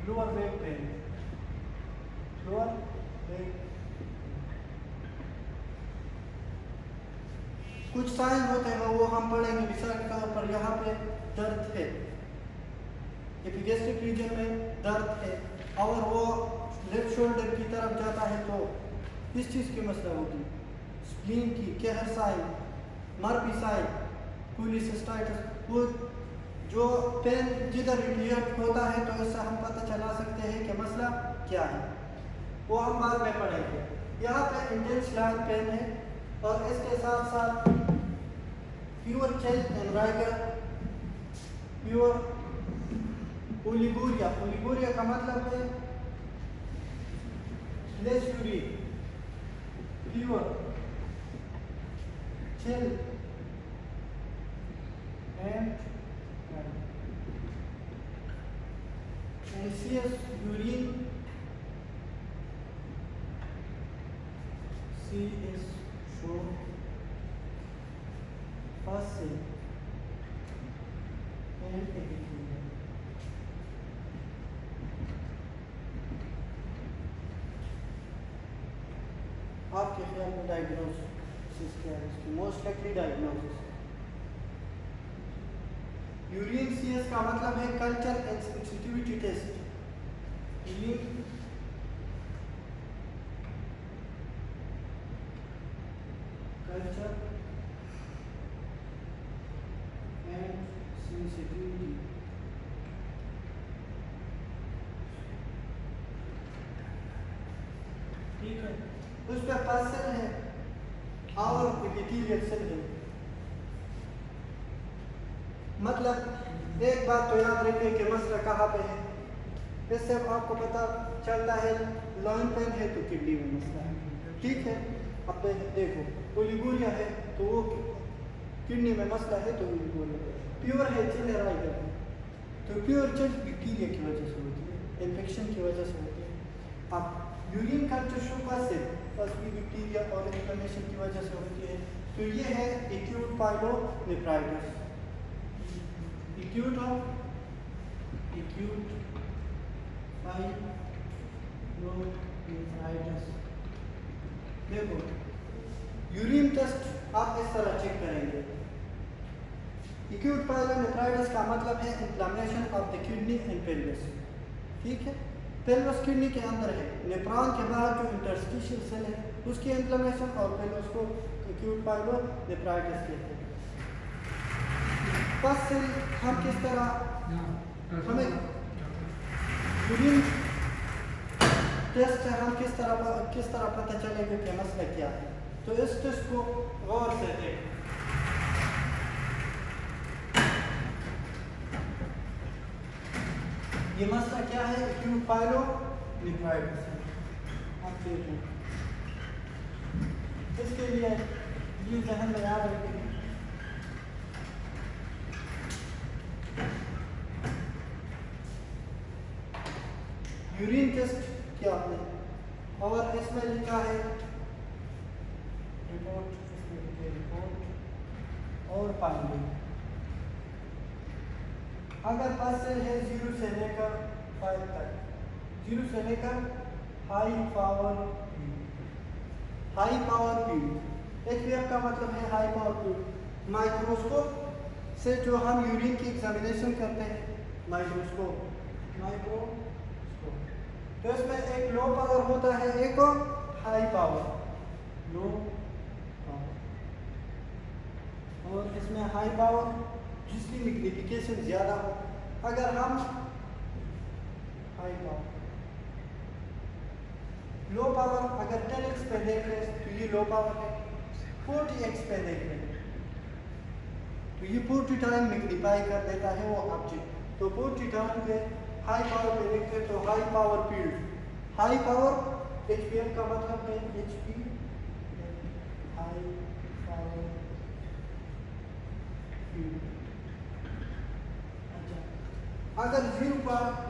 lower back pain, lower back. कुछ साइन होते हैं वो हम पढ़ेंगे, मिसाल के तौर पर यहाँ पे दर्द है, एपिगैस्ट्रिक रीजन में दर्द है और वो लेफ्ट शोल्डर की तरफ जाता है, तो इस चीज़ की मसला होगी। स्प्लीन की, Kehr sign, Murphy sign, cholecystitis, वो जो पेन जिधर रिलेट होता है तो इससे हम पता चला सकते हैं कि मसला क्या है, वो हम बाद में पढ़ेंगे। यहाँ पे इंटेंस लाइन पेन है और इसके साथ साथ pure chest and rigor, pure oliguria, oliguria का मतलब है less urine, pure chill and CS urine, CS show fossil and epithelium. आपके ख्याल में डायग्नोसिस क्या है इसकी? Most likely diagnosis urine CS का मतलब है culture and sensitivity test. Urine culture and sensitivity, ठीक है। उस पर पर्सन है और एपिथेलियल सेल है। मतलब एक बात तो याद रखिए कि मसला कहाँ पे है। इससे आपको पता चलता है लॉइन पेन है तो किडनी में मसला है, ठीक है। अब देखो ओलिगोरिया है तो वो किडनी में मसला है तो ओलिगोरिया। प्योर है चिल राइगर, तो प्योर चिल बैक्टीरिया की वजह से होती है, इन्फेक्शन की वजह से होती है। अब यूरिन कल्चर शो बस भी बैक्टीरिया और इन्फ्लेमेशन की वजह से होती है। तो ये है एक्यूट पाइलोनेफ्राइटिस, एक्यूट पाइलोनेफ्राइटिस। देखो यूरिन टेस्ट आप इस तरह चेक करेंगे। एक्यूट पाइलोनेफ्राइटिस का मतलब है inflammation of the kidney and pelvis, ठीक है। पेल्विस किडनी के अंदर है, नेफ्रॉन के बाद जो इंटरस्टिशियल सेल है उसकी इन्फ्लेमेशन और पेल्विस को एक्यूट पाइलोनेफ्राइटिस कहते हैं। पस सेल हम किस तरह हमें यूरिन टेस्ट से हम किस तरह पता चलेगा कि मसला क्या है। तो इस टेस्ट को गौर से देखें। ये मसला क्या है? एक्यूट पाइलोनेफ्राइटिस है। आप देखें, इसके लिए ये जहन में याद रखें। यूरिन टेस्ट किया आपने और इसमें लिखा है रिपोर्ट, इसमें लिखे रिपोर्ट और फाइंडिंग। अगर पास सेल है 0 से लेकर 5 तक, 0 से लेकर हाई पावर पीड, एचपीएफ का मतलब है हाई पावर पीड। माइक्रोस्कोप से जो हम यूरिन की एग्जामिनेशन करते हैं, माइक्रोस्कोप, तो इसमें एक लो पावर होता है, एक हाई पावर, लो पावर, और इसमें हाई पावर जिसकी मैग्निफिकेशन ज़्यादा हो। अगर हम हाई पावर, लो पावर अगर 10x पे देख रहे तो ये लो पावर है, 40x पे देख रहे तो ये 40 टाइम मैग्नीफाई कर देता है वो ऑब्जेक्ट। तो 40 टाइम पे हाई पावर पे देखते हैं तो high power field, high power HPF का मतलब है एचपी, हाई पावर फील्ड। अगर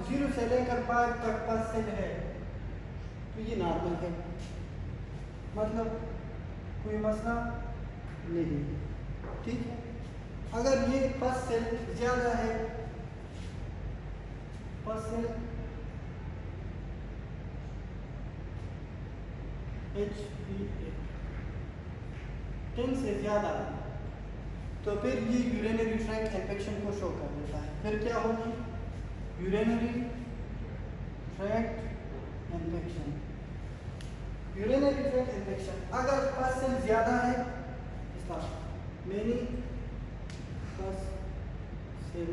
0 से लेकर 5 तक पस सेल है तो ये नॉर्मल है, मतलब कोई मसला नहीं, ठीक है। अगर ये पस सेल ज़्यादा है, पस सेल HPA 10 से ज़्यादा है तो फिर ये यूरिनरी ट्रैक्ट इन्फेक्शन को शो कर देता है। फिर क्या होगी? Urinary tract infection, urinary tract infection. अगर पस सेल ज़्यादा है, मेनी पस सेल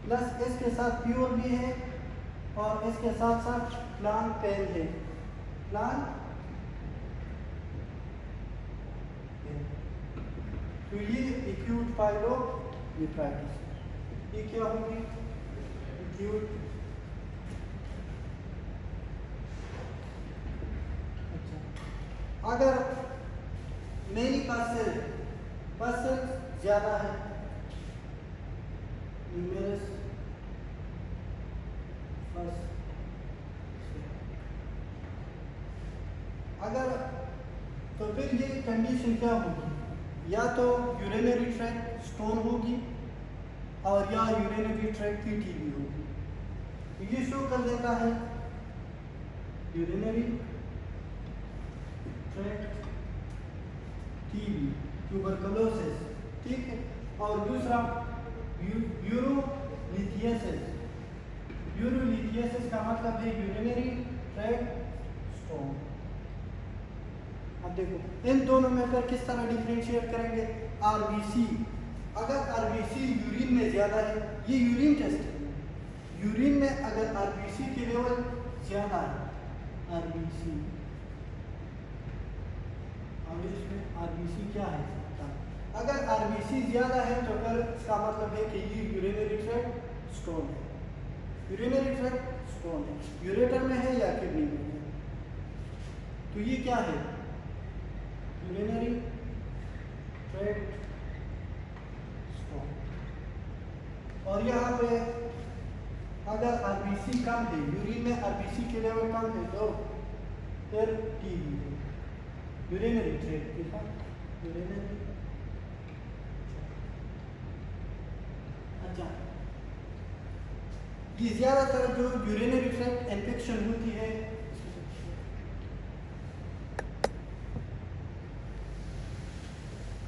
प्लस इसके साथ प्योर भी है और इसके साथ साथ प्लान पेन है, प्लान। तो ये एक्यूट पाइलोनेफ्राइटिस, ये क्या होगी? एक्यूट। अच्छा, अगर मेरी पसल ज़्यादा है, न्यूमेरस फर्स्ट, अगर तो फिर ये कंडीशन क्या होगी? या तो यूरिनरी ट्रैक्ट स्टोन होगी और या यूरिनरी ट्रैक्ट की टीबी होगी। तो ये शो कर देता है यूरिनरी ट्रैक्ट टीबी, ट्यूबरकुलोसिस, ठीक है। और दूसरा यूरोलिथियसिस। यूरोलिथियसिस का मतलब है यूरिनरी ट्रैक्ट स्टोन। अब देखो इन दोनों में फिर किस तरह डिफरेंशिएट करेंगे? आरबीसी, अगर आरबीसी यूरिन में ज़्यादा है, ये यूरिन टेस्ट है, यूरिन में अगर आरबीसी की लेवल ज़्यादा है, आरबीसी, और इसमें आरबीसी क्या है? अगर आरबीसी ज़्यादा है तो फिर इसका मतलब है कि ये यूरिनरी ट्रैक्ट स्टोन है, यूरिनरी ट्रैक्ट स्टोन है, यूरेटर में है या किडनी में है। तो ये क्या है? Urinary tract stone. और यहाँ पे अगर आरबीसी कम है, यूरिन में आरबीसी के लेवल कम है, तो फिर टीबी है, यूरिनरी ट्रैक्ट के साथ यूरिनरी। अच्छा, ये ज़्यादातर जो यूरिनरी ट्रैक्ट इन्फेक्शन होती है,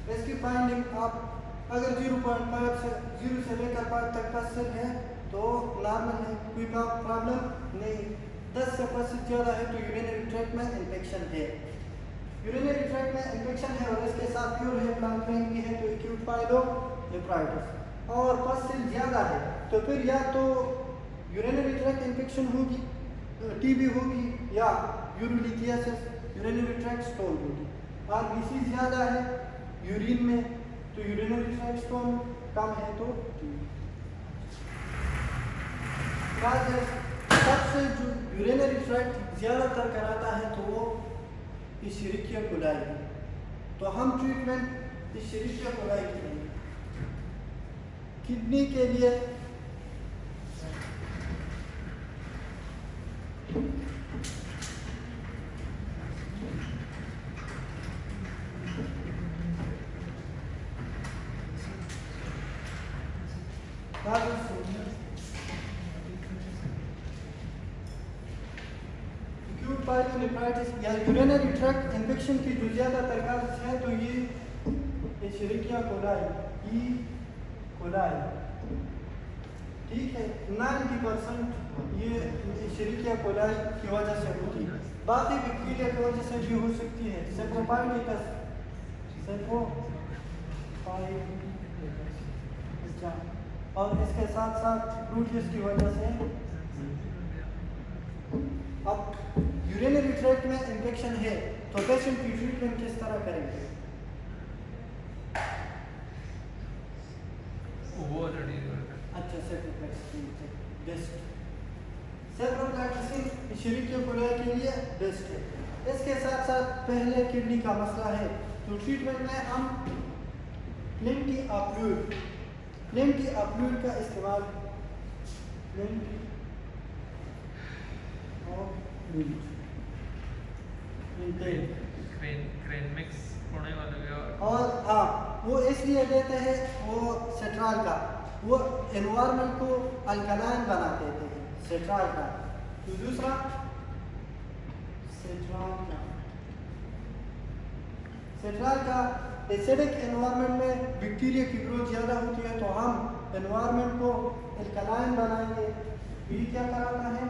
इसकी फाइंडिंग आप अगर 0.5 से 0 से लेकर 5 तक % है तो नॉर्मल है, कोई प्रॉब्लम नहीं। 10 से % ज़्यादा है तो यूरिनरी ट्रैक्ट में इन्फेक्शन है, यूरिनरी ट्रैक्ट में इन्फेक्शन है और इसके साथ प्योर है, प्लांट पेन भी है, तो एक्यूट पाइलोनेफ्राइटिस। और % ज़्यादा है तो फिर या तो यूरिनरी ट्रैक्ट इन्फेक्शन होगी, टीबी होगी, या यूरोलिथियसिस, यूरिनरी ट्रैक्ट स्टोन होगी। आरबीसी ज़्यादा है यूरिन में तो यूरिनरी ट्रैक्ट स्टोन, कम है तो सबसे जो यूरिनरी ट्रैक्ट ज़्यादातर कराता है तो वो इशरिकिया कोलाई है। तो हम ट्रीटमेंट इशरिकिया कोलाई की देंगे। किडनी के लिए एक्यूट पाइलोनेफ्राइटिस या यूरिनरी ट्रैक्ट इन्फेक्शन की जो ज़्यादातर काज है तो ये इशरिकिया कोलाई, कोलाई, ठीक है। 90% ये इशरिकिया कोलाई की वजह से होती है, बाकी बैक्टीरिया की वजह से भी हो सकती है, सेप्रोपाइटिस, अच्छा, और इसके साथ साथ प्रोटीज की वजह से। अब यूरिनरी ट्रैक्ट में इन्फेक्शन है तो पेशेंट की ट्रीटमेंट किस तरह करेंगे? अच्छा, सेप्रोफ्लैक्सिन बेस्ट, सेप्रोफ्लैक्सिन इशरिकिया कोलाई के लिए बेस्ट है। इसके साथ साथ पहले किडनी का मसला है तो ट्रीटमेंट में हम प्लेंटी फ्लूइड का इस्तेमाल, और हाँ वो इसलिए देते हैं, वो सेट्राल का, वो एनवायरनमेंट को अल्कलाइन बना देते हैं सेट्राल का। तो दूसरा सेट्राल का एसिडिक एनवायरनमेंट में बैक्टीरिया की ग्रोथ ज़्यादा होती है तो हम एनवायरनमेंट को अल्कलाइन बनाएंगे। ये क्या कराता है?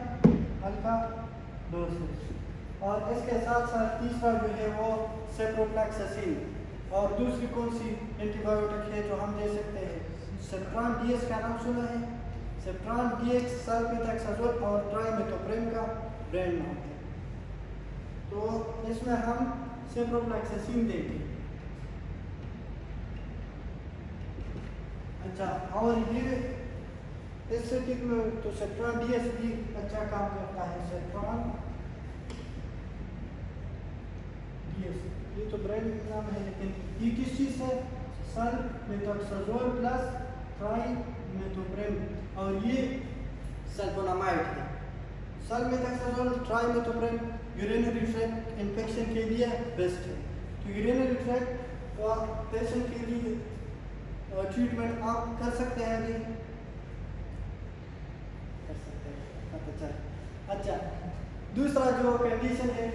अल्कालोसिस। और इसके साथ साथ तीसरा जो है वो सेप्रोफ्लैक्सिन। और दूसरी कौन सी एंटीबायोटिक है जो हम दे सकते हैं? सेप्ट्रान डीएक्स का नाम सुना है? सेप्ट्रान डीएक्स सल्फेट्राक्साजोल और ट्राइमेथोप्रेम का ब्रांड नाम है। तो इसमें हम सेप्रोफ्लैक्सिन देंगे। अच्छा, और ये एस्थेटिक में तो सेट्रॉन डीएस भी अच्छा काम करता है। सेट्रॉन डीएस ये तो ब्रांड नाम है, लेकिन ये किस चीज़ से? सल्मेथोक्साजोल प्लस ट्राइमेथोप्रेम, और ये सल्फोनामाइड है। सल्मेथोक्साजोल ट्राइमेथोप्रेम यूरिनरी ट्रैक्ट इन्फेक्शन के लिए बेस्ट है। तो यूरिनरी ट्रैक्ट और पेशेंट के लिए ट्रीटमेंट आप कर सकते हैं अभी, कर सकते हैं। अच्छा, दूसरा जो कंडीशन है,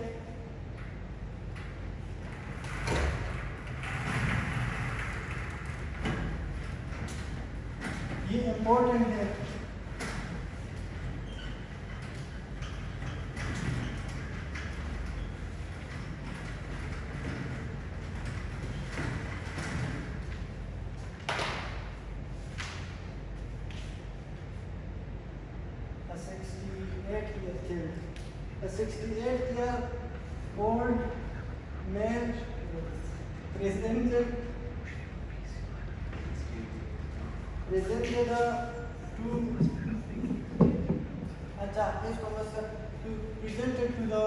ये इम्पोर्टेंट है। A 68-year-old man presented presented to the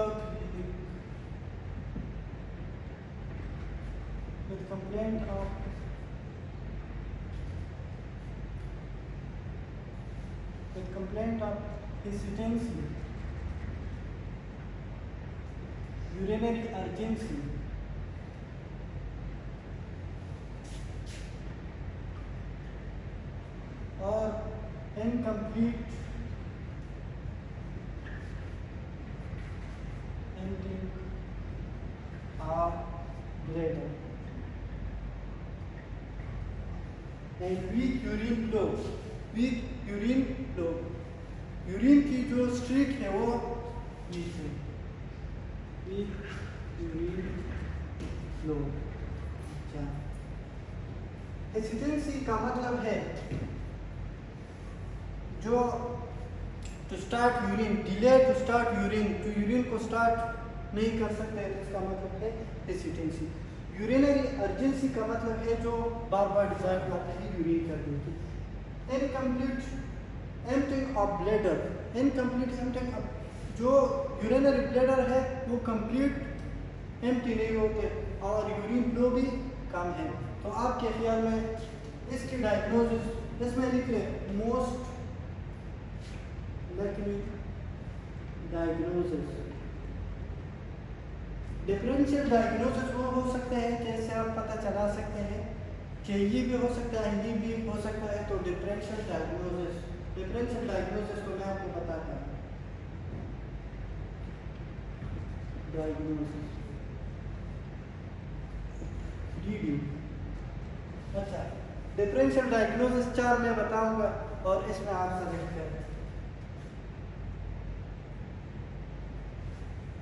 with complaint of hesitancy, urinary urgency, or incomplete emptying of bladder, and weak urine flow। Urine की जो स्ट्रीक है वो वीक है। Weak urine flow. अच्छा, हेसिटेंसी का मतलब है जो to start urine, delay to start urine, तो यूरिन को स्टार्ट नहीं कर सकते हैं, तो इसका मतलब है हेसिटेंसी। यूरिनरी अर्जेंसी का मतलब है जो बार बार डिजायर करते हैं यूरिन करने की। Incomplete emptying of bladder, incomplete emptying of, जो यूरिनरी ब्लैडर है वो कंप्लीट एम्प्टी नहीं होते और यूरिन फ्लो भी कम है। तो आपके ख्याल में इसकी डायग्नोसिस इसमें लिख लें, most likely diagnosis. Differential diagnosis वो हो सकते हैं जैसे आप पता चला सकते हैं कि ये भी हो सकता है, ये भी हो सकता है। तो डिफरेंशियल डायग्नोसिस तो मैं आपको बताता हूँ। Diagnosis DD. अच्छा, डिफरेंशियल डायग्नोसिस 4 मैं बताऊंगा और इसमें आप सेलेक्ट करें।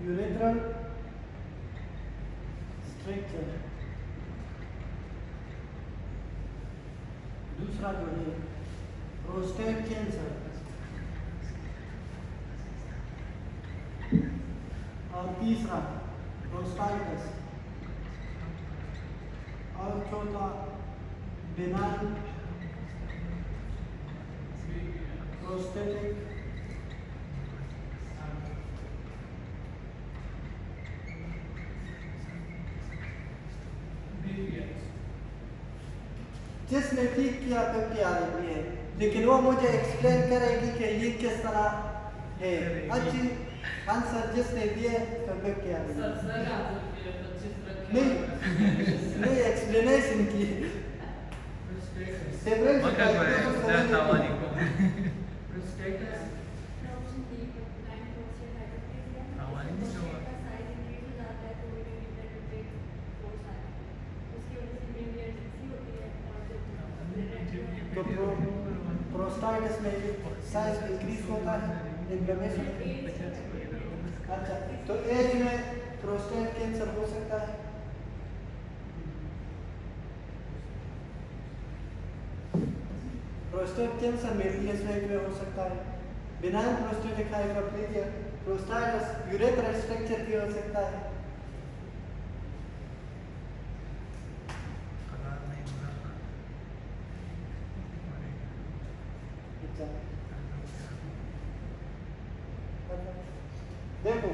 यूरेथ्रल स्ट्रक्चर, दूसरा जो है प्रोस्टेट कैंसर, और तीसरा प्रोस्टाइटिस, और चौथा बिनाइन प्रोस्टेटिक जिसने ठीक किया फिर क्या रही है, लेकिन वो मुझे एक्सप्लेन करेगी कि ये किस तरह है। अच्छी आंसर जिसने दिए तो फिर क्या नहीं एक्सप्लेनेशन की। तो प्रोस्टाइटिस में साइज इंक्रीज होता है, इन्फ्लेमेशन। अच्छा, तो एज में प्रोस्टेट कैंसर हो सकता है। प्रोस्टेट कैंसर मेलियस में हो सकता है। Benign prostatic hyperplasia, प्रोस्टाइटिस urethral structure की हो सकता है। देखो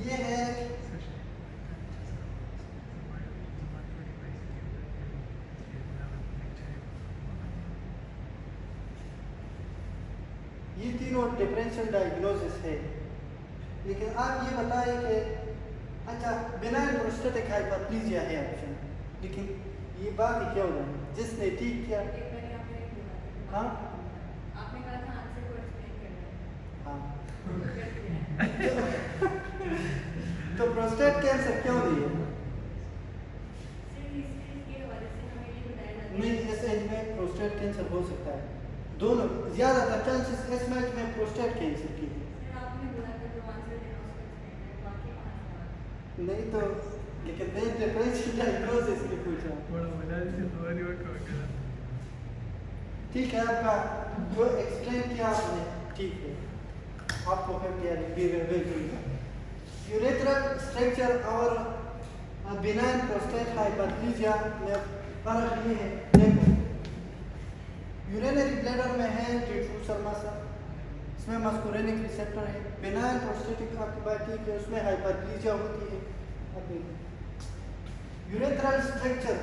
ये है ये तीनों डिफरेंशियल डायग्नोसिस है, लेकिन आप ये बताएं कि अच्छा बिनाइन प्रोस्टेटिक हाइपरप्लेजिया है ऑप्शन, लेकिन ये बात ही क्या हो रहा है जिसने ठीक किया। हाँ आपने कहा था आंसर को एक्सप्लेन करना हाँ है। तो प्रोस्टेट कैंसर क्यों नहीं है? सिर्फ हिस्ट्री के हवाले से हमें ये बताया जाता है। नहीं, इस एज में प्रोस्टेट कैंसर हो सकता है, दोनों ज़्यादातर चांसेस इस मैच में प्रोस्टेट कैंसर की है। सर आपने बोला था जो आंसर देना उसको एक्सप्लेन करें, बाकी कहाँ से आया? नहीं तो लेकिन मैं डिफरेंशियल डायग्नोसिस की पूछा। बड़ा मजा से तुम्हारी वक्त हो गया। ठीक है, आपका जो एक्सप्लेन किया आपने ठीक है, आपको क्या किया यूरेथ्रल स्ट्रक्चर और बिनाइन प्रोस्टेट हाइपरप्लेजिया में फर्क ये है। देखो यूरिनरी ब्लैडर में है डिफ्यूजर मसल, इसमें मस्कुरेनिक रिसेप्टर है। बिनाइन प्रोस्टेटिक अक्यूबाइटिक है, उसमें हाइपरप्लेजिया होती है। अब देखो यूरेथ्रल स्ट्रक्चर,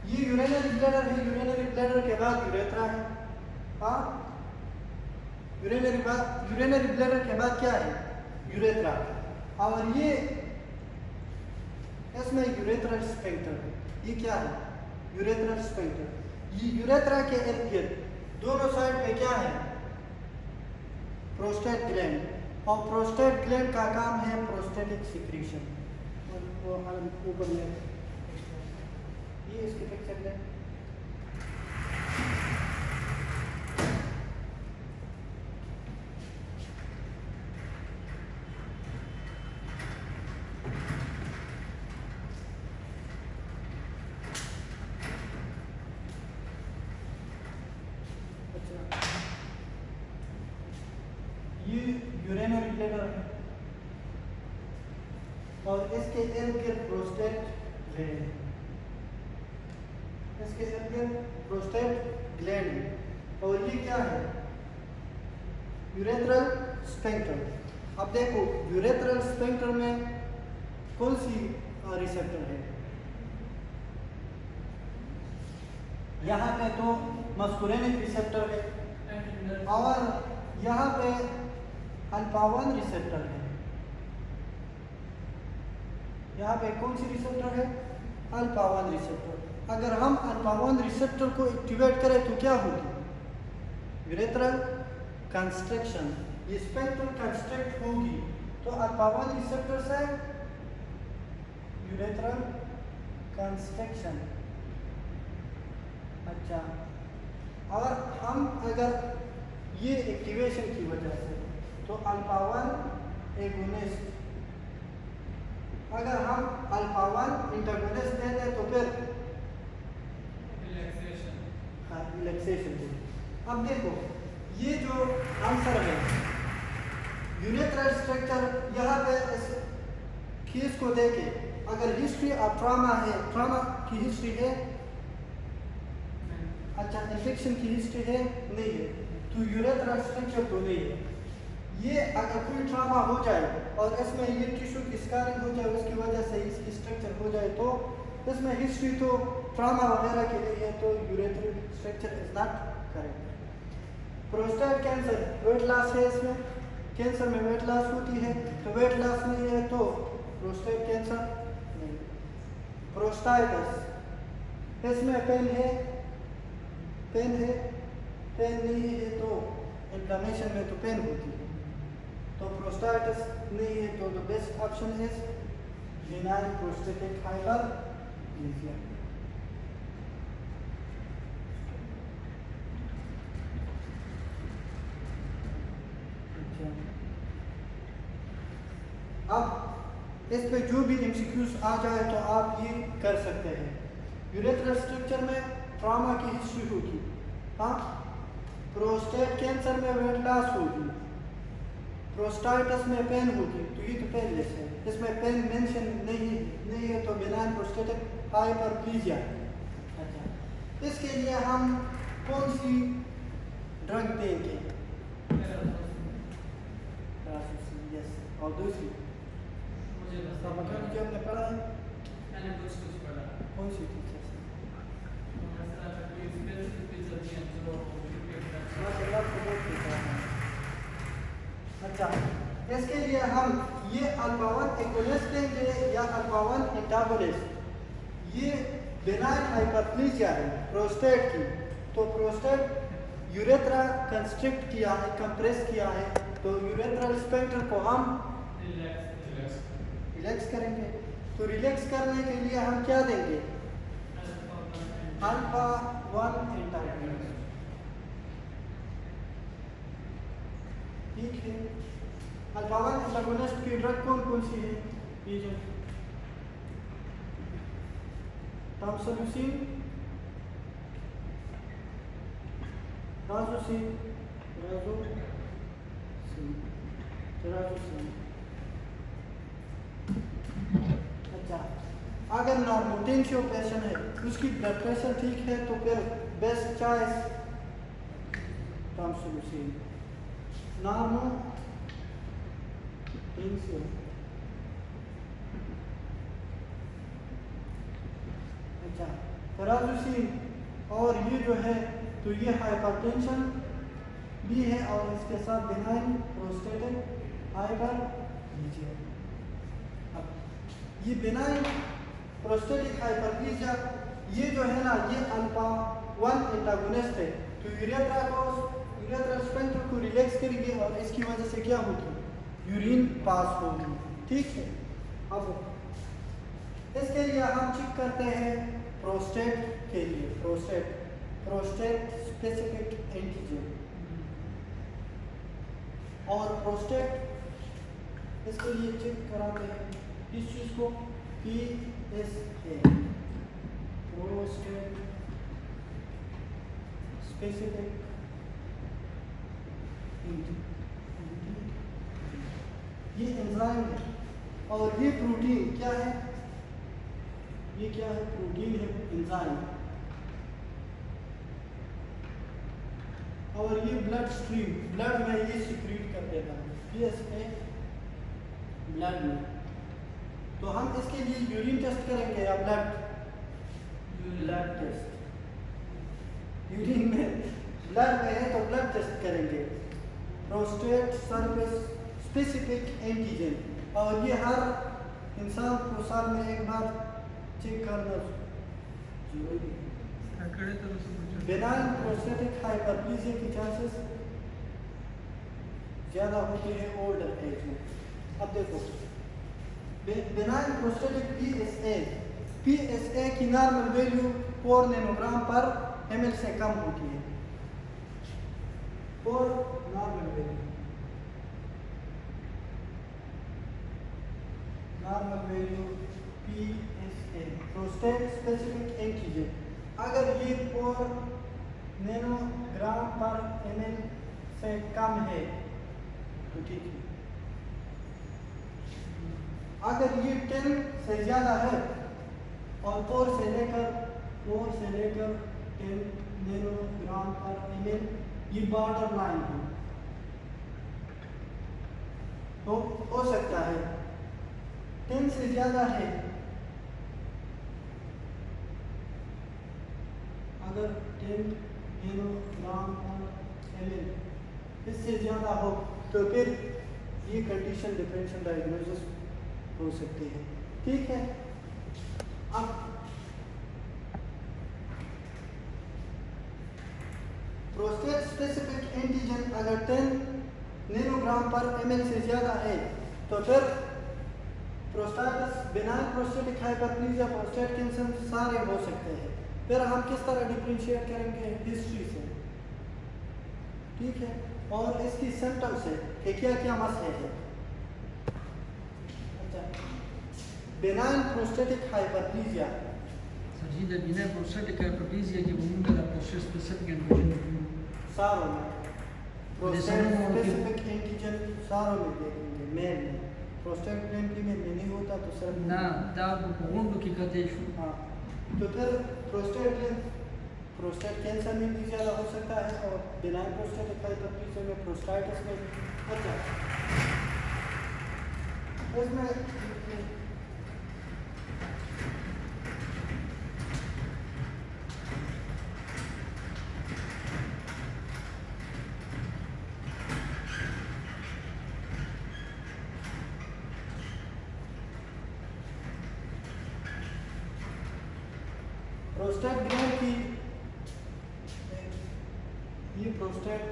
ये यूरिनरी ब्लैडर है, यूरिनरी ब्लैडर के बाद यूरेथ्रा है। हाँ यूरिनरी ब्लैडर के बाद क्या है? यूरेथ्रा। और ये इसमें यूरेथ्रल स्फिंक्टर है। ये क्या है? Urethral sphincter. ये यूरेथ्रा के इर्द गिर्द दोनों साइड पे क्या है? प्रोस्टेट ग्लैंड, और प्रोस्टेट ग्लैंड का काम है प्रोस्टेटिक सिक्रीशन। वो हम ऊपर में ये इसके पिक्चर में ये यूरिनरी ब्लैडर है और इसके इर्द गिर्द प्रोस्टेट ग्लैंड है। इसके इर्द गिर्द प्रोस्टेट ग्लैंड है। और ये क्या है? Urethral sphincter. अब देखो यूरेथ्रल स्फिंक्टर में कौन सी रिसेप्टर है? यहाँ पे तो मस्कुरेनिक रिसेप्टर है और यहाँ पे अल्फा-1 रिसेप्टर है। यहाँ पे कौन सी रिसेप्टर है? अल्फा-1 रिसेप्टर। अगर हम अल्फा-1 रिसेप्टर को एक्टिवेट करें तो क्या होगी? यूरेथ्रल कंस्ट्रक्शन, ये स्फिंक्टर कंस्ट्रक्ट होगी। तो अल्फा-1 रिसेप्टर से यूरेथ्रल कंस्ट्रक्शन। अच्छा, और हम अगर ये एक्टिवेशन की वजह से तो अल्फा-1 एगोनिस्ट, अगर हम अल्फा-1 इंटरगोनिस्ट दे दें तो फिर रिलैक्सेशन होगी। अब देखो ये जो आंसर है यूरेथ्रल स्ट्रक्चर, यहाँ पे इस केस को देखे अगर हिस्ट्री ऑफ ट्रॉमा है, ट्रॉमा की हिस्ट्री है, अच्छा इन्फेक्शन की हिस्ट्री है नहीं है, तो यूरेथ्रल स्ट्रक्चर तो नहीं है। ये अगर कोई ट्रॉमा हो जाए और इसमें ये टिश्यू की स्कारिंग हो जाए, उसकी वजह से इसकी स्ट्रक्चर हो जाए, तो इसमें हिस्ट्री तो ट्रॉमा वगैरह के लिए है, तो urethral structure is not correct. Prostate cancer weight loss है, इसमें कैंसर में वेट लॉस होती है, तो वेट लॉस नहीं है तो प्रोस्टेट कैंसर नहीं। प्रोस्टाइटिस, इसमें पेन है, पेन है, पेन नहीं है तो इन्फ्लेमेशन में तो पेन होती है, तो प्रोस्टाइटिस नहीं है, तो the best option is benign prostatic hyperplasia. अब इस पे जो भी एमसीक्यूज आ जाए तो आप ये कर सकते हैं। यूरेथ्रल स्ट्रक्चर में ट्रॉमा की हिस्ट्री होगी, हाँ, प्रोस्टेट कैंसर में वेट लॉस होगी, प्रोस्टाइटिस में पेन होगी, तो ये तो पेनलेस है, इसमें पेन मेंशन नहीं है, तो बिनाइन प्रोस्टेटिक हाइपरप्लेजिया। अच्छा, इसके लिए हम कौन सी ड्रग देंगे? दूसरी मुझे बस समझा जो हमने पढ़ा है मैंने कुछ पढ़ा कौन सी टीचर से माशाल्लाह आपको बहुत पता है। अच्छा इसके लिए हम ये अल्फावन एकोनिस लेंगे या अल्फावन एंटागोनिस्ट। ये बेनाइन हाइपरप्लेजिया है प्रोस्टेट की, तो प्रोस्टेट यूरेथ्रा कंस्ट्रिक्ट किया है, कंप्रेस किया है, तो यूरेथ्रल स्फिंक्टर को हम रिलैक्स करेंगे। तो रिलैक्स करने के लिए हम क्या देंगे? Alpha 1 antagonist. ठीक है, अल्फा 1 एंटागोनिस्ट की ड्रग कौन कौन सी है? टामसोलिसिन, राजोसिन, अच्छा अगर नॉर्मोटेंशियो पेशेंट है, उसकी ब्लड प्रेशर ठीक है, तो फिर बेस्ट चॉइस टामसोलिसिन। नॉर्मोटेंशियो अच्छा पेराजोसिन, और ये जो है तो ये हाइपरटेंशन भी है और इसके साथ बेनाइन प्रोस्टेटिक हाइपरप्लेजिया। अब ये बेनाइन प्रोस्टेटिक हाइपरप्लेजिया ये जो है ना, ये अल्फा 1 एंटागोनिस्ट है, तो यूरेथ्रल स्फिंक्टर को रिलैक्स करेंगे और इसकी वजह से क्या होगी? यूरिन पास होगी। ठीक है, अब इसके लिए हम चेक करते हैं प्रोस्टेट के लिए, प्रोस्टेट स्पेसिफिक एंटीजन और प्रोस्टेट इसके लिए चेक कराते हैं इस चीज को PSA, प्रोस्टेट स्पेसिफिक एंटीजन। ये एंजाइम है और ये प्रोटीन क्या है? ये क्या है? प्रोटीन है, एंजाइम। और ये ब्लड स्ट्रीम, ब्लड में ये सिक्रीट कर देता है PSA ब्लड में। तो हम इसके लिए यूरिन टेस्ट करेंगे या ब्लड टेस्ट। यूरिन में ब्लड में है तो ब्लड टेस्ट करेंगे, प्रोस्टेट सरफेस स्पेसिफिक एंटीजन। और ये हर इंसान को साल में एक बार चेक करना जरूरी है। बेनाइन प्रोस्टेटिक हाइपरप्लेजिया की चांसेस ज़्यादा होती है ओल्डर एज में। अब देखो बेनाइन प्रोस्टेटिक PSA की नॉर्मल वैल्यू 4 नैनोग्राम पर ml से कम होती है। 4 normal value PSA prostate specific antigen. अगर ये 4 नैनोग्राम पर ml से कम है तो ठीक है। अगर ये 10 से ज़्यादा है और 4 से लेकर 10 नैनोग्राम पर ml, ये बॉर्डर लाइन है, तो हो सकता है 10 से ज़्यादा है। अगर 10 नैनोग्राम पर ml इससे ज़्यादा हो तो फिर ये कंडीशन डिफरेंशियल डायग्नोसिस हो सकती है। ठीक है, अब प्रोस्टेट स्पेसिफिक एंटीजन अगर 10 नैनोग्राम पर ml से ज़्यादा है तो फिर prostatitis benign prostatic hyperplasia, prostate cancer सारे हो सकते हैं। फिर हम किस तरह डिफरेंशिएट करेंगे? हिस्ट्री से। ठीक है, और इसकी सिम्टम्स है कि क्या क्या मसले हैं। अच्छा, benign prostatic hyperplasia Sarjida benign prostatic hyperplasia che comunque la prostate specific antigen più सारों में प्रोस्टेट स्पेसिफिक एंटीजन सारों में देखेंगे, मेल में। प्रोस्टेट ग्लैंड फीमेल में नहीं होता तो सिर्फ na da pondo che cadesce हाँ, तो फिर प्रोस्टेट कैंसर में भी ज़्यादा हो सकता है और बेनाइन प्रोस्टेटिक हाइपरप्लेजिया में प्रोस्टाइटिस में। अच्छा, इसमें प्रोस्टेट ग्लैंड की ये प्रोस्टेट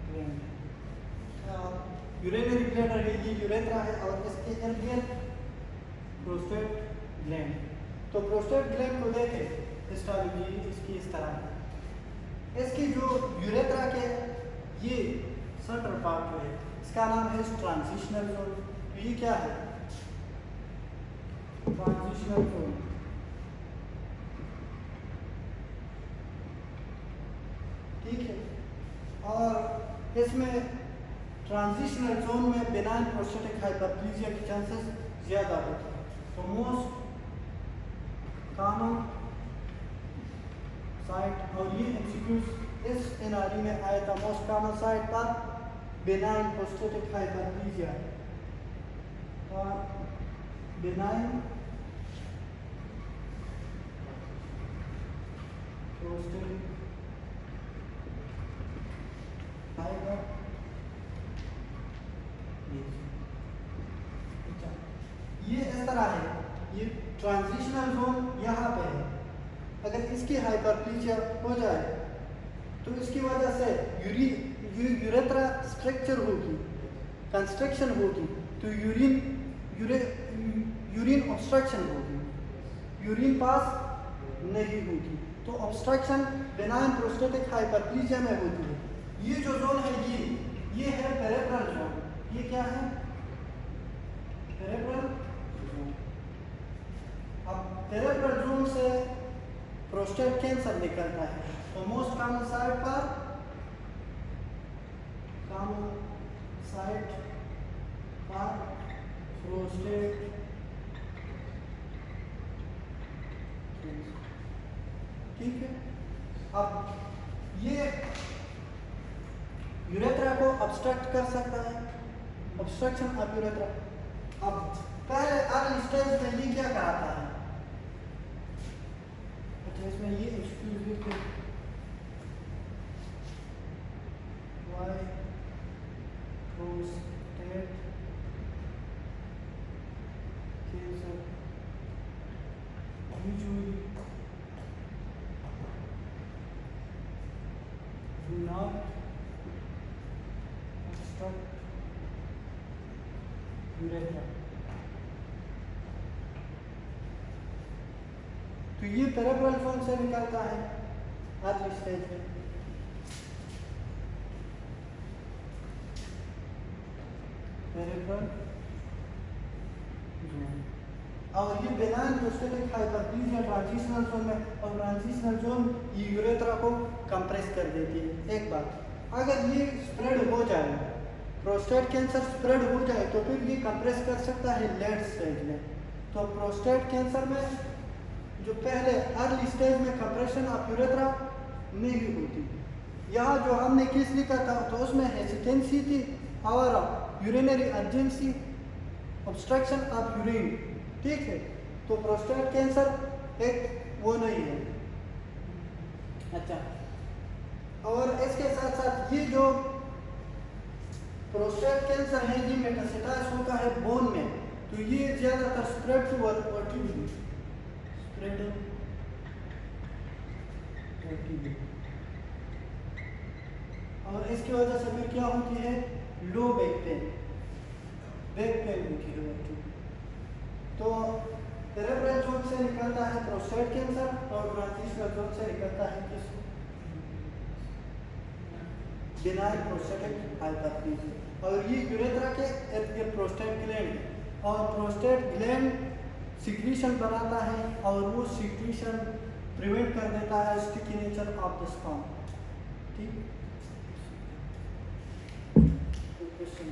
ग्लैंड यूरिनरी ब्लैडर है, ये यूरेथ्रा है और इसके इर्द गिर्द प्रोस्टेट ग्लैंड। तो प्रोस्टेट ग्लैंड को देखें, हिस्टोलॉजी इसकी इस तरह है। इसकी जो यूरेथ्रा के ये सेंट्रल पार्ट जो है इसका नाम है ट्रांजिशनल जोन। तो ये क्या है? Transitional zone. ठीक है, और इसमें ट्रांजिशनल जोन में बेनाइन प्रोस्टेटिक हाइपरप्लेजिया के चांसेस ज़्यादा होते हैं। तो मोस्ट कॉमन साइट, और ये एमसीक्यूज इस एनआरई में आया था, मोस्ट कॉमन साइट पर बेनाइन प्रोस्टेटिक हाइपरप्लेजिया और बेनाइन प्रोस्टेटिक ये इस तरह है, ये ट्रांजिशनल जोन यहाँ पे है। अगर इसकी हाइपरप्लेजिया हो जाए तो इसकी वजह से यूरेथ्रा स्ट्रक्चर होगी, कंस्ट्रक्शन होगी, तो यूरिन ऑब्स्ट्रक्शन होगी, यूरिन पास नहीं होगी। तो ऑब्स्ट्रक्शन बेनाइन प्रोस्टेटिक हाइपरप्लेजिया में होती है। ये जो जोन है ये है पेरिफेरल जोन। ये क्या है? Peripheral zone. अब पेरिफेरल जोन से प्रोस्टेट कैंसर निकलता है। तो मोस्ट कॉमन साइट पर प्रोस्टेट कैंसर। ठीक है, अब ये यूरेथ्रा को ऑब्स्ट्रक्ट कर सकता है, ऑब्स्ट्रक्शन ऑफ यूरेथ्रा। अब पहले अर्ली स्टेज में ये क्या कराता है? अच्छा, इसमें ये एक्सक्यूज लिखते हैं, why prostate cancer usually do not obstruct urethra। तो ये पेरिफेरल जोन से निकलता है अर्ली स्टेज में। पेरिफेरल जोन, और ये benign prostatic hyperplasia transitional zone में, और ट्रांजिशनल जोन ये यूरेथ्रा को कंप्रेस कर देती है। एक बात, अगर ये स्प्रेड हो जाए, प्रोस्टेट कैंसर स्प्रेड हो जाए, तो फिर ये कंप्रेस कर सकता है लेट स्टेज में। तो प्रोस्टेट कैंसर में जो पहले अर्ली स्टेज में कंप्रेशन ऑफ यूरेथ्रा नहीं होती। यहाँ जो हमने केस लिखा था तो उसमें हेसिटेंसी थी और urinary urgency, obstruction of urine. ठीक है, तो प्रोस्टेट कैंसर एक वो नहीं है। अच्छा, और इसके साथ साथ ये जो प्रोस्टेट कैंसर है ये मेटास्टेसाइज होता है बोन में, तो ये ज्यादातर spread to vertebral, spread vertebral, और इसकी वजह से फिर क्या होती है? Low back pain, back pain होती है वर्टिब्रल। तो पेरिफेरल जोन से निकलता है प्रोस्टेट कैंसर, और ट्रांजिशनल जोन से निकलता है किस? Benign prostatic hyperplasia. और ये यूरेथ्रा के इर्द गिर्द प्रोस्टेट ग्लैंड है, और प्रोस्टेट ग्लैंड सिक्रीशन बनाता है, और वो सिक्रीशन प्रिवेंट कर देता है sticky nature of the sperm. ठीक, क्वेश्चन